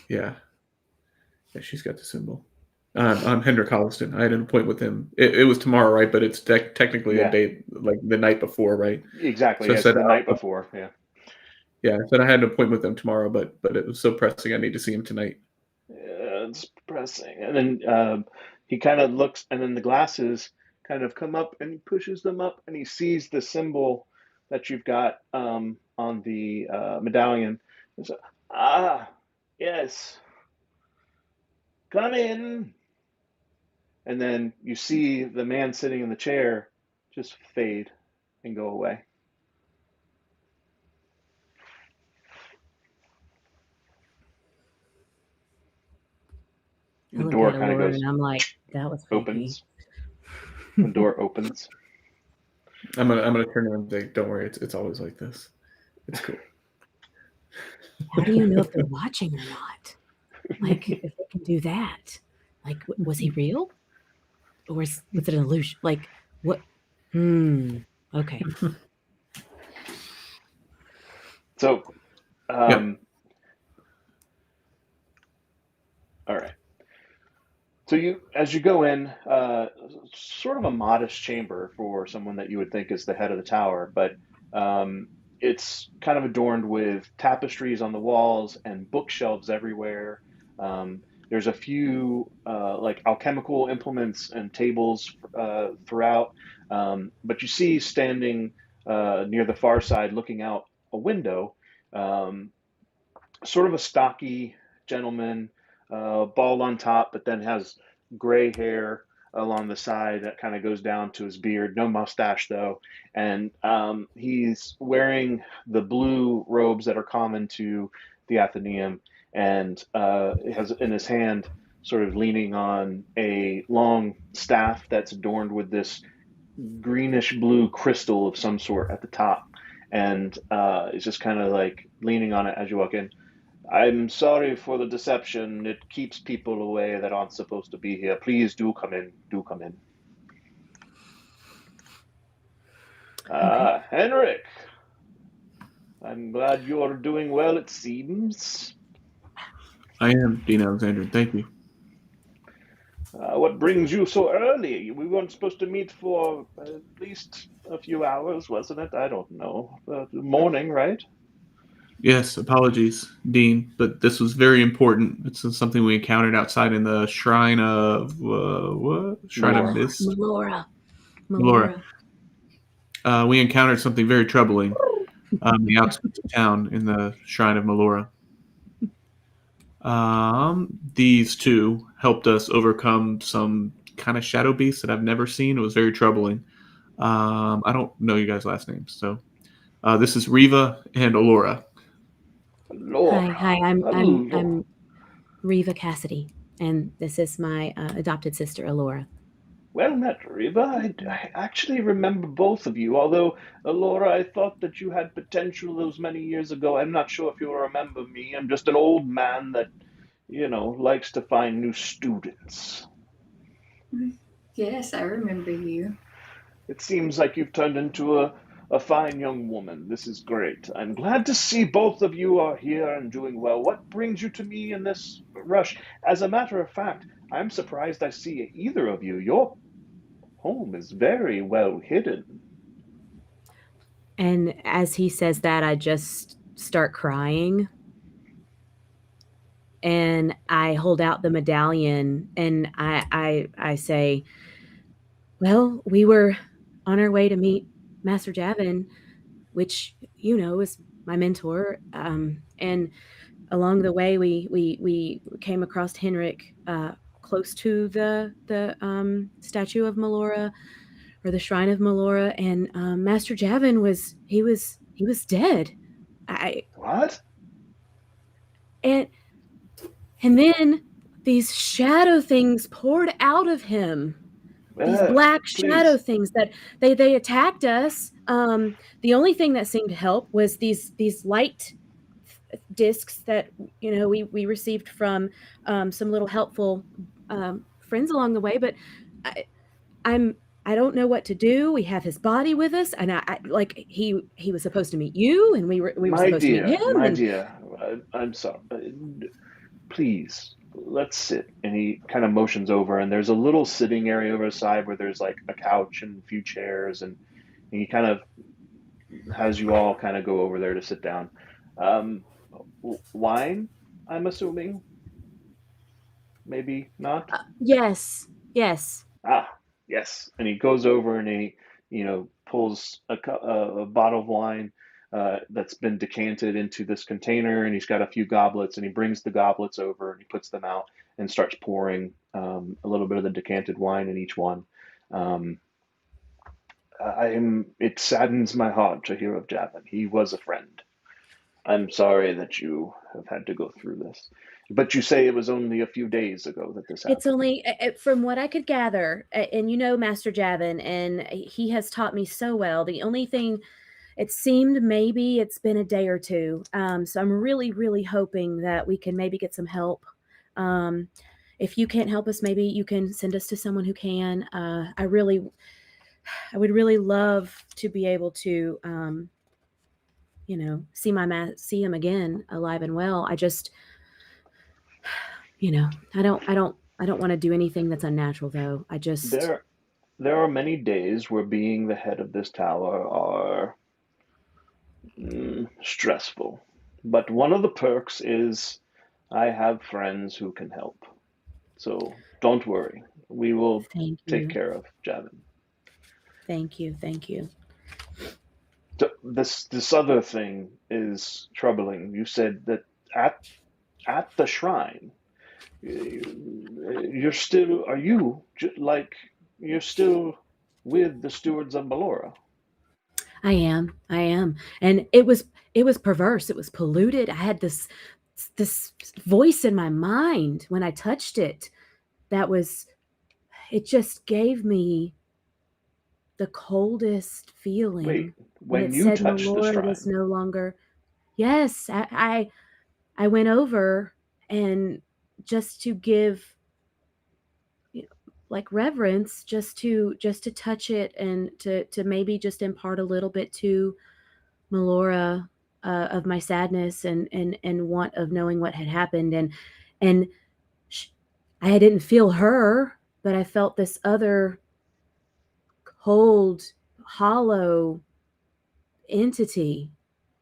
Yeah. Yeah, she's got the symbol. I'm Hendrik Holliston. I had an appointment with him. It was tomorrow, right? But it's technically a Yeah. day, like the night before, right? Exactly. So I Yes, said, the night before. Yeah. yeah, I said I had an appointment with him tomorrow, but it was so pressing. I need to see him tonight. Yeah, it's pressing. And then he kind of looks, and then the glasses kind of come up, and he pushes them up, and he sees the symbol that you've got on the medallion. He's like, ah, yes, come in. And then you see the man sitting in the chair just fade and go away. I The look door at kind of Allura goes, and I'm like, that was creepy. opens. The door opens. I'm gonna turn around and say, "Don't worry, it's always like this. It's cool." How do you know if they're watching or not? Like, if they can do that, like, was he real, or was it an illusion? Like, what? Okay. So, Yep. all right. So as you go in, sort of a modest chamber for someone that you would think is the head of the tower, but it's kind of adorned with tapestries on the walls and bookshelves everywhere. There's a few like alchemical implements and tables throughout, but you see standing near the far side, looking out a window, um, sort of a stocky gentleman, bald on top, but then has gray hair along the side that kind of goes down to his beard. No mustache though, and he's wearing the blue robes that are common to the Athenaeum, and has in his hand, sort of leaning on a long staff that's adorned with this greenish blue crystal of some sort at the top, and it's just kind of like leaning on it as you walk in. I'm sorry for the deception. It keeps people away that aren't supposed to be here. Please do come in. Do come in. Okay. Henrik, I'm glad you're doing well, it seems. I am Dean Alexander. Thank you. What brings you so early? We weren't supposed to meet for at least a few hours, wasn't it? I don't know. Morning, right? Yes, apologies, Dean, but this was very important. It's something we encountered outside in the shrine of what? Shrine of Melora. Mist. Melora. We encountered something very troubling on the outskirts of town in the shrine of Melora. These two helped us overcome some kind of shadow beast that I've never seen. It was very troubling. I don't know you guys' last names, so this is Riva and Allura. Laura. Hi. Hello. I'm Riva Cassidy, and this is my adopted sister, Allura. Well met, Reba. I actually remember both of you, although, Laura, I thought that you had potential those many years ago. I'm not sure if you'll remember me. I'm just an old man that, likes to find new students. Yes, I remember you. It seems like you've turned into a fine young woman. This is great. I'm glad to see both of you are here and doing well. What brings you to me in this rush? As a matter of fact, I'm surprised I see either of you. Your home is very well hidden. And as he says that, I just start crying. And I hold out the medallion and I say, well, we were on our way to meet Master Javin, which, is my mentor. And along the way, we came across Henrik close to the statue of Melora, or the shrine of Melora, and Master Javin was dead. What? And then these shadow things poured out of him. These black shadow things that they attacked us. The only thing that seemed to help was these light discs that we received from some little helpful friends along the way. But I don't know what to do. We have his body with us, and I like he was supposed to meet you, and we were supposed to meet him. My dear, I'm sorry. Please let's sit. And he kind of motions over, and there's a little sitting area over the side where there's like a couch and a few chairs, and he kind of has you all kind of go over there to sit down. Um, Wine, I'm assuming, maybe not. Yes, yes. Ah, yes. And he goes over and he, pulls a bottle of wine that's been decanted into this container, and he's got a few goblets, and he brings the goblets over and he puts them out and starts pouring a little bit of the decanted wine in each one. Um, it saddens my heart to hear of Javin. He was a friend. I'm sorry that you have had to go through this. But you say it was only a few days ago that this It's happened. only from what I could gather, and Master Javin, and he has taught me so well. The only thing it seemed maybe it's been a day or two. So I'm really, really hoping that we can maybe get some help. Um, if you can't help us, maybe you can send us to someone who can. I would really love to be able to, see him again, alive and well. I just, I don't want to do anything that's unnatural, though. I just, There are many days where being the head of this tower are stressful. But one of the perks is I have friends who can help. So don't worry. We will thank take you, care of Javin. thank you, thank you. This other thing is troubling. You said that at the shrine, you're still are you like you're still with the stewards of Ballora? I am, and it was perverse. It was polluted. I had this voice in my mind when I touched it. That was it. Just gave me the coldest Wait, feeling when when it you said touched the Melora was shrine, no longer. Yes, I went over and just to give like reverence, just to touch it and to maybe just impart a little bit to Melora of my sadness and want of knowing what had happened and sh- I didn't feel her, but I felt this other cold, hollow entity,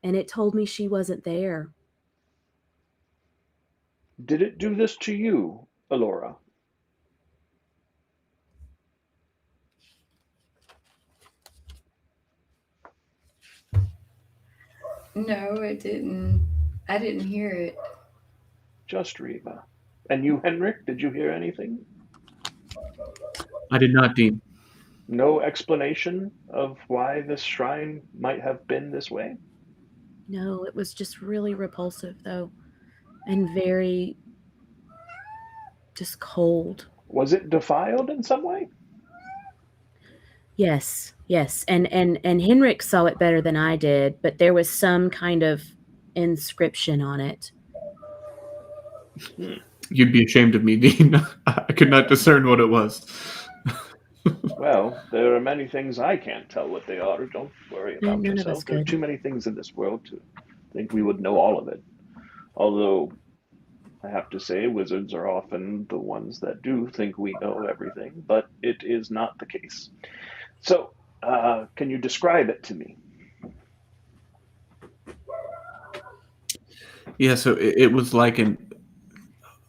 and it told me she wasn't there. did it do this to you, Alora? No, it didn't. I didn't hear it. Just Reva. And you, Henrik, did you hear anything? I did not, Dean. No explanation of why this shrine might have been this way? No, it was just really repulsive though, and very just cold. Was it defiled in some way? Yes, yes, and Henrik saw it better than I did, but there was some kind of inscription on it. Hmm. You'd be ashamed of me, Dean. I could not discern what it was. Well, there are many things I can't tell what they are. Don't worry about None of us yourself. There are could. too many things in this world to think we would know all of it. Although, I have to say, wizards are often the ones that do think we know everything, but it is not the case. So, can you describe it to me? Yeah, so it was like an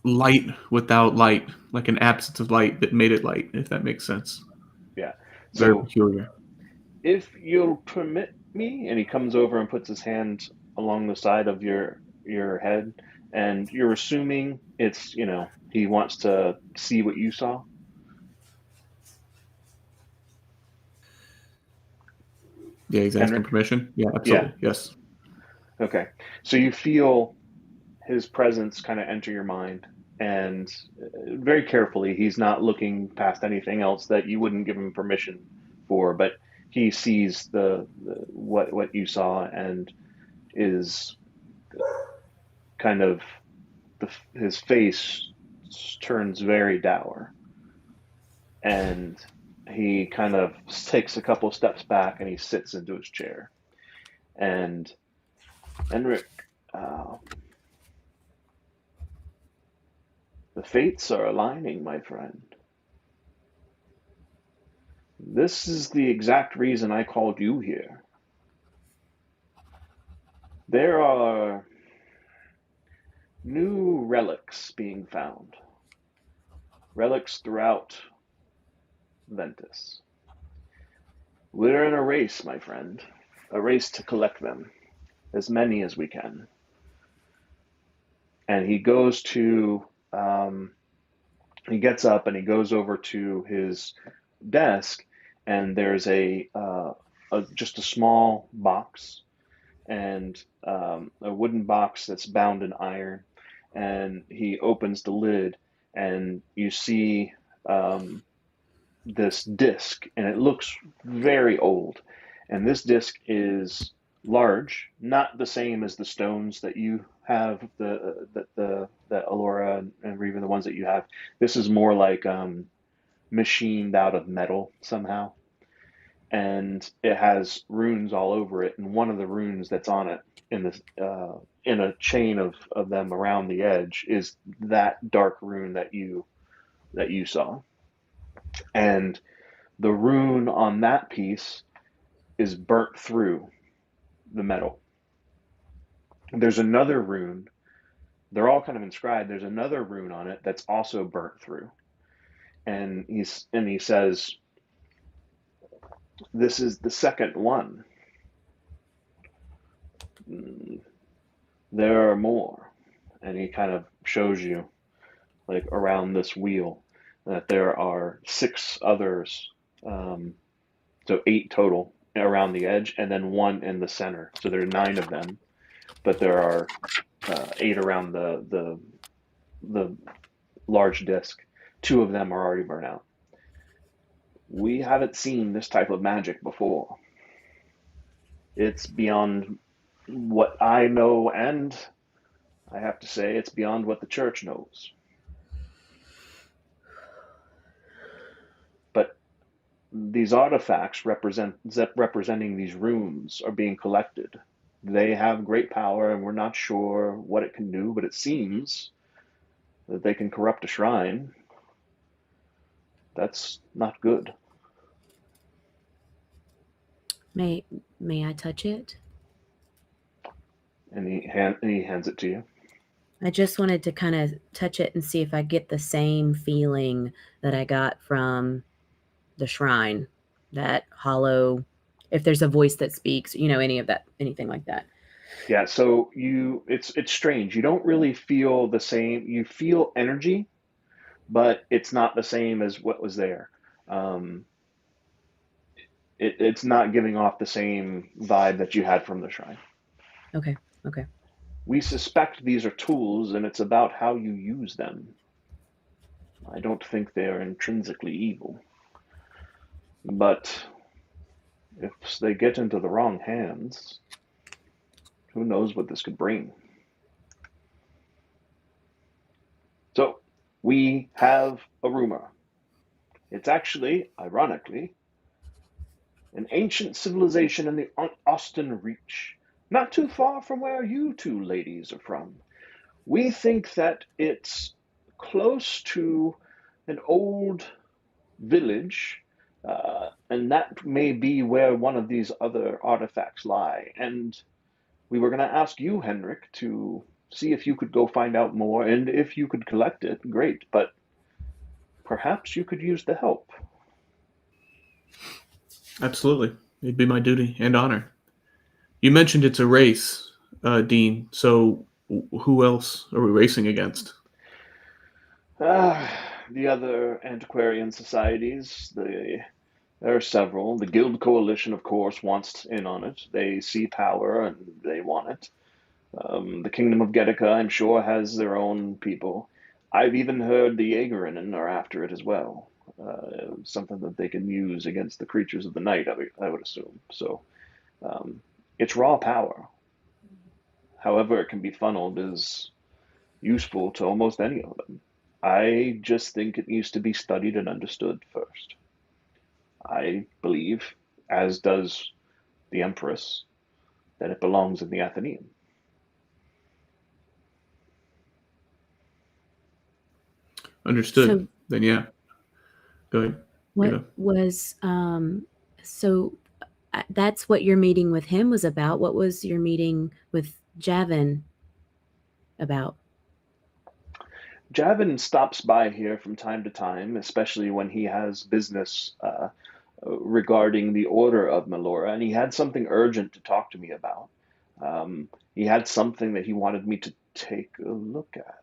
light without light, like an absence of light that made it light, if that makes sense. Yeah. Very So, peculiar. if you'll permit me, and he comes over and puts his hand along the side of your head, and you're assuming it's, he wants to see what you saw. Yeah, he's asking Henrik? permission. Yeah, Yeah. absolutely. Yes. Okay. So you feel his presence kind of enter your mind, and very carefully, he's not looking past anything else that you wouldn't give him permission for, but he sees what you saw and is kind of his face turns very dour, and he kind of takes a couple steps back and he sits into his chair. And Henrik, uh, the fates are aligning, my friend. This is the exact reason I called you here. There are new relics being found. Relics throughout Ventas. We're in a race, my friend. A race to collect them. As many as we can. And he goes to, he gets up and he goes over to his desk, and there's just a small box, and a wooden box that's bound in iron. And he opens the lid, and you see this disc, and it looks very old. And this disc is large, not the same as the stones that you have, the Alora and Riva, the ones that you have. This is more like machined out of metal somehow, and it has runes all over it. And one of the runes that's on it in a chain of them around the edge is that dark rune that you saw. And the rune on that piece is burnt through the metal. There's another rune. They're all kind of inscribed. There's another rune on it that's also burnt through. And he says, "This is the second one. There are more." And he kind of shows you, like around this wheel, that there are 6 others, so 8 total around the edge, and then 1 in the center. So there are 9 of them, but there are 8 around the large disc. 2 of them are already burnt out. We haven't seen this type of magic before. It's beyond what I know, and I have to say it's beyond what the church knows. But these artifacts representing these runes are being collected. They have great power, and we're not sure what it can do, but it seems that they can corrupt a shrine. That's not good. May I touch it? And he hands it to you. I just wanted to kind of touch it and see if I get the same feeling that I got from the shrine, that hollow, if there's a voice that speaks, anything like that. Yeah, so it's strange. You don't really feel the same. You feel energy, but it's not the same as what was there. Um, it's not giving off the same vibe that you had from the shrine. Okay. We suspect these are tools, and it's about how you use them. I don't think they're intrinsically evil. But if they get into the wrong hands, who knows what this could bring. So, we have a rumor. It's actually, ironically, an ancient civilization in the Austin Reach, not too far from where you 2 ladies are from. We think that it's close to an old village, and that may be where one of these other artifacts lie. And we were going to ask you, Henrik, to see if you could go find out more, and if you could collect it, great, but perhaps you could use the help. Absolutely. It'd be my duty and honor. You mentioned it's a race, Dean. So who else are we racing against? The other antiquarian societies, there are several. The Guild Coalition, of course, wants in on it. They see power and they want it. The Kingdom of Getica, I'm sure, has their own people. I've even heard the Jaegerinnen are after it as well. Something that they can use against the creatures of the night, I would assume. So it's raw power. However it can be funneled is useful to almost any of them. I just think it needs to be studied and understood first. I believe, as does the Empress, that it belongs in the Athenaeum. Understood. So Then yeah, go ahead. what Rita. was so that's what your meeting with him was about. What was your meeting with Javin about? Javin stops by here from time to time, especially when he has business regarding the Order of Melora, and he had something urgent to talk to me about. He had something that he wanted me to take a look at.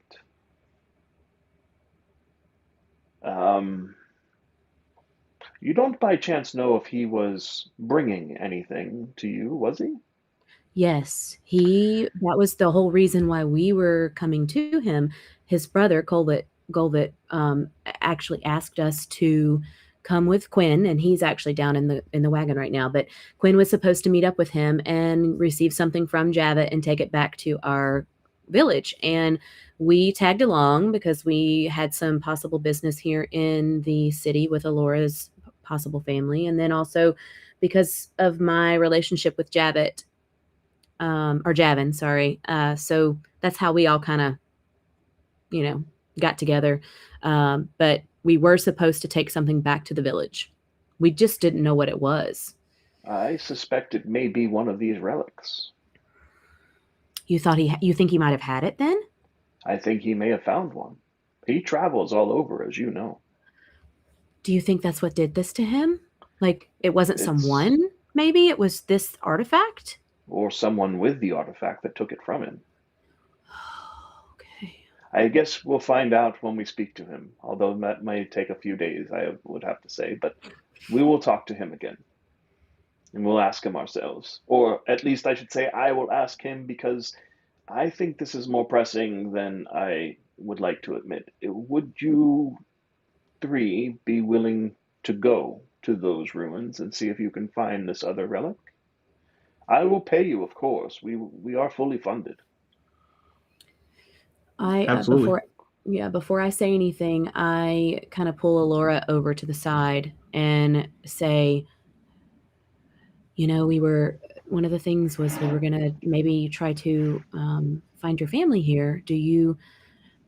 You don't by chance know if he was bringing anything to you, was he? Yes, that was the whole reason why we were coming to him. His brother, Golbit, actually asked us to come with Quinn, and he's actually down in the wagon right now. But Quinn was supposed to meet up with him and receive something from Java and take it back to our village. And we tagged along because we had some possible business here in the city with Alora's possible family, and then also because of my relationship with Javit, or Javin, sorry. So that's how we all kind of, got together. But we were supposed to take something back to the village. We just didn't know what it was. I suspect it may be one of these relics. You think he might have had it then? I think he may have found one. He travels all over, as you know. Do you think that's what did this to him? Like, it wasn't It's someone, maybe it was this artifact? or someone with the artifact that took it from him. Okay. I guess we'll find out when we speak to him, although that may take a few days, I would have to say, but we will talk to him again. And we'll ask him ourselves. Or at least I should say I will ask him because I think this is more pressing than I would like to admit. Would you three be willing to go to those ruins and see if you can find this other relic? I will pay you, of course. We are fully funded. Absolutely. Before I say anything, I kind of pull Alora over to the side and say, one of the things was we were going to maybe try to find your family here.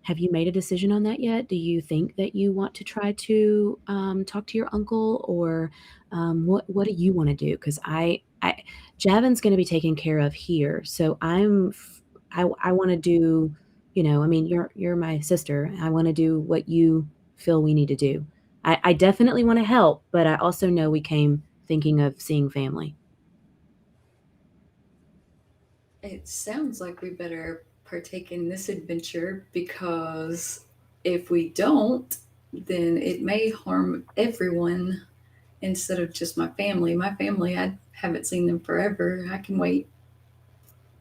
Have you made a decision on that yet? Do you think that you want to try to talk to your uncle, or what do you want to do? Because Javin's going to be taken care of here, so I want to do. You're my sister. I want to do what you feel we need to do. I definitely want to help, but I also know we came thinking of seeing family. It sounds like we better partake in this adventure, because if we don't, then it may harm everyone instead of just my family. My family, I haven't seen them forever. I can wait.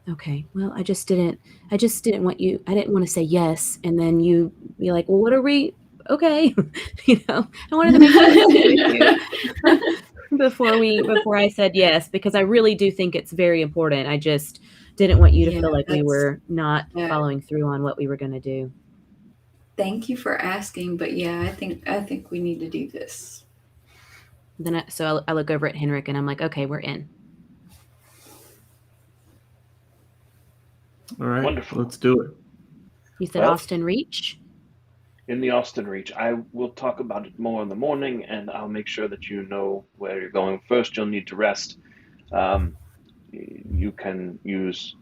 Okay. Well, I didn't I didn't want to say yes and then you be like, well, what are we? Okay. I wanted to make sure with you before I said yes, because I really do think it's very important. I just didn't want you to feel like we were not following through on what we were going to do. Thank you for asking, but yeah, I think we need to do this. Then I look over at Henrik and I'm like, okay, we're in. All right, Wonderful. Let's do it. You said Austin Reach? In the Austin Reach. I will talk about it more in the morning, and I'll make sure that you know where you're going. First, you'll need to rest. You can use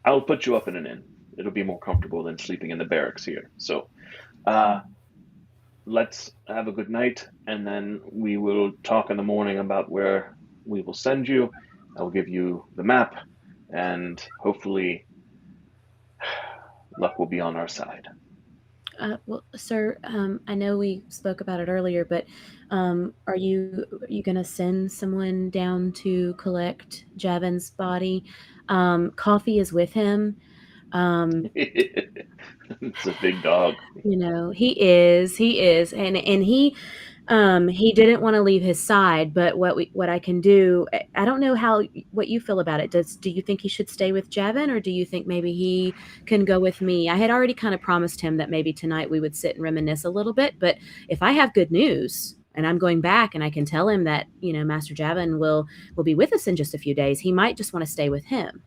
I'll put you up in an inn. It'll be more comfortable than sleeping in the barracks here. So let's have a good night, and then we will talk in the morning about where we will send you. I'll give you the map, and hopefully luck will be on our side. Well, sir, I know we spoke about it earlier, but are you going to send someone down to collect Javin's body? Coffee is with him. It's a big dog. He is, and he didn't want to leave his side, but what I can do, I don't know what you feel about it. Do you think he should stay with Javin, or do you think maybe he can go with me? I had already kind of promised him that maybe tonight we would sit and reminisce a little bit, but if I have good news and I'm going back and I can tell him that, Master Javin will be with us in just a few days, he might just want to stay with him.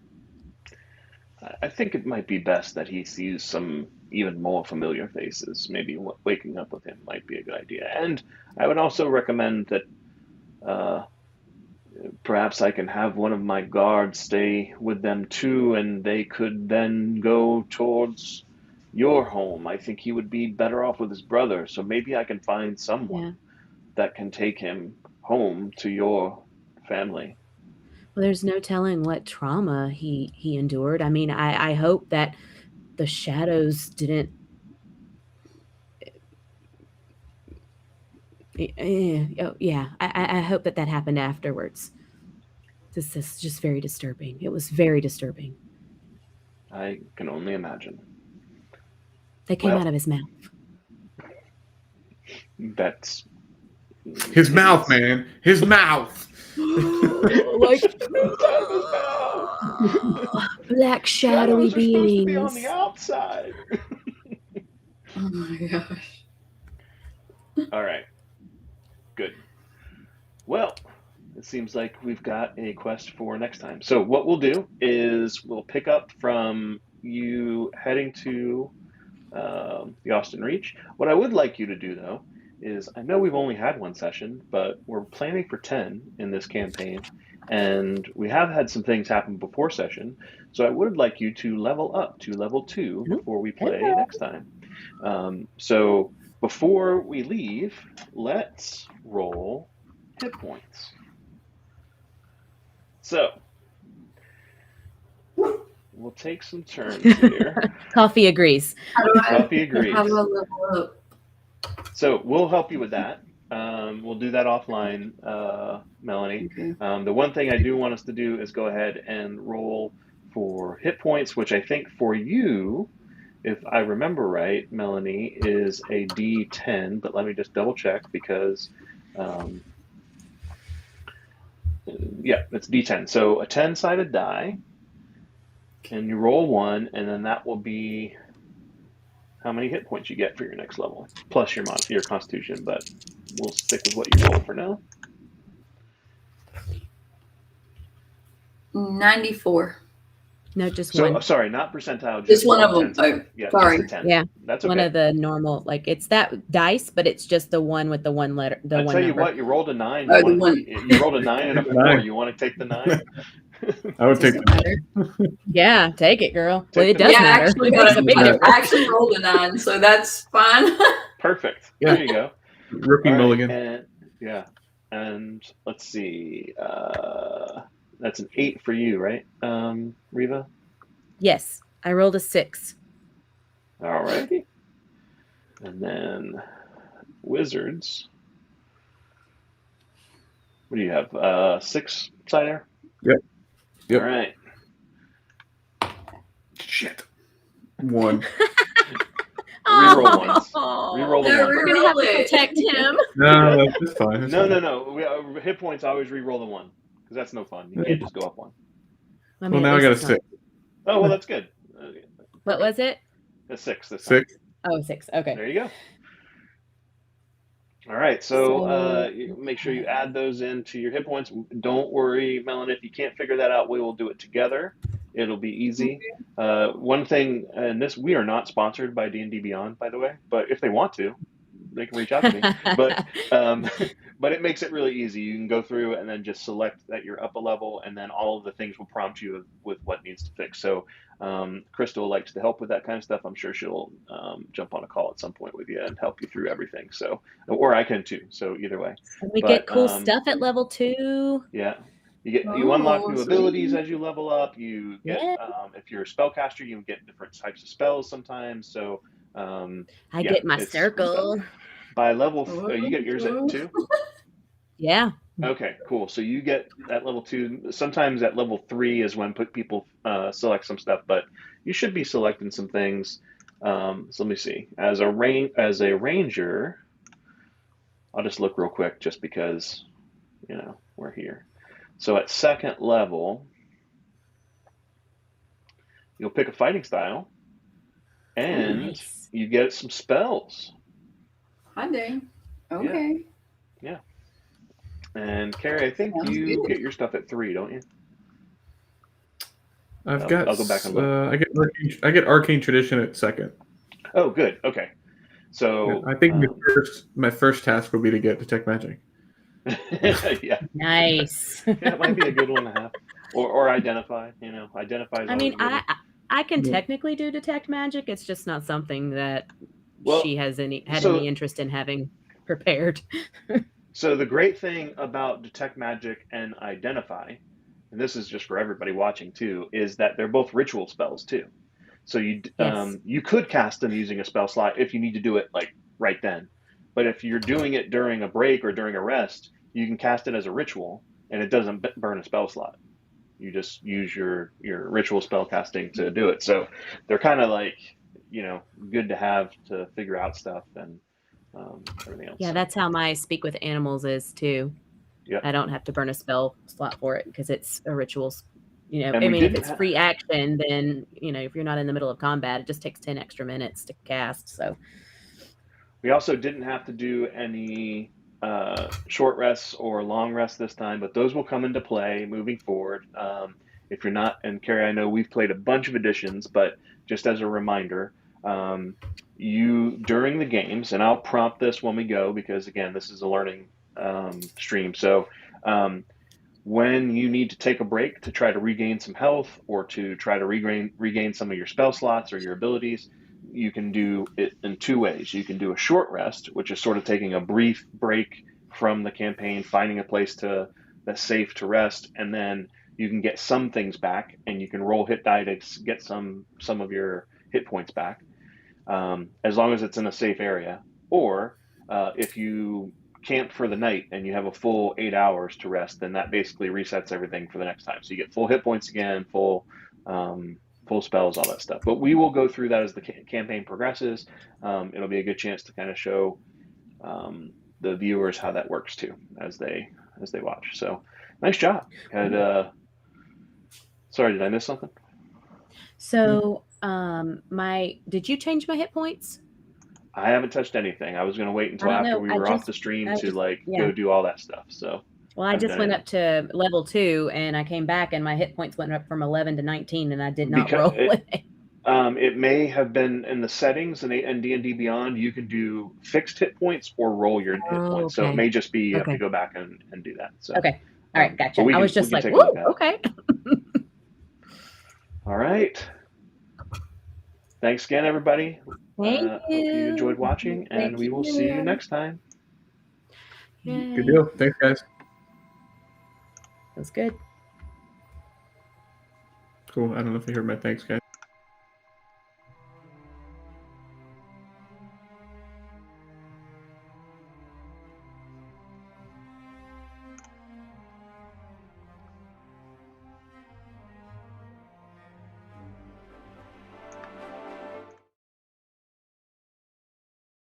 I think it might be best that he sees some even more familiar faces. Maybe waking up with him might be a good idea. And I would also recommend that uh, perhaps I can have one of my guards stay with them too, and they could then go towards your home. I think he would be better off with his brother, so maybe I can find Yeah. someone that can take him home to your family. Well, there's no telling what trauma he endured. I mean, I hope that the shadows didn't. Oh, yeah, I hope that that happened afterwards. This is just very disturbing. It was very disturbing. I can only imagine. They came out Well, of his mouth. that's His mouth, man. His mouth. Like Out of his mouth. black shadowy Shadows are supposed to be on the beings. outside. Oh my gosh. All right, good. Well, it seems like we've got a quest for next time. So what we'll do is we'll pick up from you heading to the Austin Reach. What I would like you to do, though, is I know we've only had one session, but we're planning for 10 in this campaign, and we have had some things happen before session. So I would like you to level up to level 2 before we play Hello. next time. So before we leave, let's roll hit points. So we'll take some turns here. Coffee agrees. Coffee agrees. How do I level up? So we'll help you with that. We'll do that offline, Melanie. Okay. The one thing I do want us to do is go ahead and roll for hit points, which I think for you, if I remember right, Melanie, is a D10. But let me just double check because, yeah, it's D10. So a 10-sided die, and you roll 1, and then that will be how many hit points you get for your next level, plus your constitution, but we'll stick with what you roll for now. 94. No, just So, one. sorry, not percentile. Just one of them. 10. Oh, Yeah, sorry. just a 10. Yeah, That's okay. one of the normal, like it's that dice, but it's just the one with the one letter, the I one tell you number. what, you rolled a 9. Oh, the one. You rolled a 9 and a 4. You want to take the 9? I would take Doesn't the matter. Yeah, take it, girl. Take Well, it the does Yeah, matter. actually, It but makes a big I difference. actually rolled a 9, so that's fine. Perfect. Yeah. There you go. rookie All right, mulligan. and yeah, and let's see. That's an 8 for you, right, Riva? Yes, I rolled a 6. All righty. And then wizards. What do you have? 6 cider? Yep. Yep. All right. Shit. 1. Reroll once. Oh, Reroll the No, one. we're gonna have to Reroll it. protect him. No, it's fine. It's No, fine. no. Hit points always reroll the 1 because that's no fun. You can't just go up 1. I mean, Well, at now I least got a it's not- 6. Oh well, that's good. What was it? A 6 this time. 6. Oh, 6. Okay. There you go. All right, so you make sure you add those into your hit points. Don't worry, Melon, if you can't figure that out, we will do it together. It'll be easy. One thing, and this, we are not sponsored by D&D Beyond, by the way, but if they want to, they can reach out to me. But it makes it really easy. You can go through and then just select that you're up a level, and then all of the things will prompt you with what needs to fix. So Crystal likes to help with that kind of stuff. I'm sure she'll jump on a call at some point with you and help you through everything. So, or I can too. So either way. We get cool stuff at level 2. Yeah. You unlock new sweet. abilities as you level up. You get Yeah. if you're a spellcaster, you get different types of spells sometimes. So I get my it's circle. by level. You get yours at 2. Yeah. Okay, cool. So you get at level 2. Sometimes at level 3 is when people select some stuff, but you should be selecting some things. So let me see. As a ranger, I'll just look real quick, just because we're here. So at 2nd level, you'll pick a fighting style, and Nice. you get some spells. Hi, Dave. Okay. Yeah. And Carrie, I think Sounds you good. get your stuff at 3, don't you? I've got. I'll go back and look. I get arcane tradition at second. Oh, good. Okay. So I think my first task would be to get detect magic. yeah, Nice. yeah, it might be a good one to have, or identify. Identify is I always mean, a good one. I can Yeah. technically do detect magic. It's just not something that Well, she had any so interest in having prepared. so the great thing about detect magic and identify, and this is just for everybody watching too, is that they're both ritual spells too. So Yes. you could cast them using a spell slot if you need to do it like right then. But if you're doing it during a break or during a rest, you can cast it as a ritual, and it doesn't burn a spell slot. You just use your ritual spell casting to do it. So they're kind of like good to have to figure out stuff and everything else. Yeah, So, that's how my speak with animals is too. yeah. I don't have to burn a spell slot for it because it's a ritual. And I we mean, if didn't it's free action, then if you're not in the middle of combat, it just takes 10 extra minutes to cast. So We also didn't have to do any short rests or long rests this time, but those will come into play moving forward. If you're not, and Carrie, I know we've played a bunch of editions, but just as a reminder, you during the games, and I'll prompt this when we go because again, this is a learning stream. So when you need to take a break to try to regain some health or to try to regain some of your spell slots or your abilities, you can do it in two ways. You can do a short rest, which is sort of taking a brief break from the campaign, finding a place that's safe to rest, and then you can get some things back, and you can roll hit die to get some of your hit points back, as long as it's in a safe area. Or if you camp for the night and you have a full 8 hours to rest, then that basically resets everything for the next time. So you get full hit points again, full spells, all that stuff. But we will go through that as the campaign progresses. It'll be a good chance to kind of show the viewers how that works too as they watch. So nice job. Sorry, did I miss something? So, did you change my hit points? I haven't touched anything. I was going to wait until after we were off the stream to go do all that stuff. So, well, I just went up to level 2 and I came back and my hit points went up from 11 to 19 and I did not roll it. It may have been in the settings in D&D Beyond. You can do fixed hit points or roll your hit points. So it may just be you have to go back and do that. So okay. All right, gotcha. I was just like, whoa, okay. All right. Thanks again, everybody. Thank you. Hope you enjoyed watching, and we will see you next time. Yay. Good deal. Thanks, guys. That was good. Cool. I don't know if you heard my thanks, guys.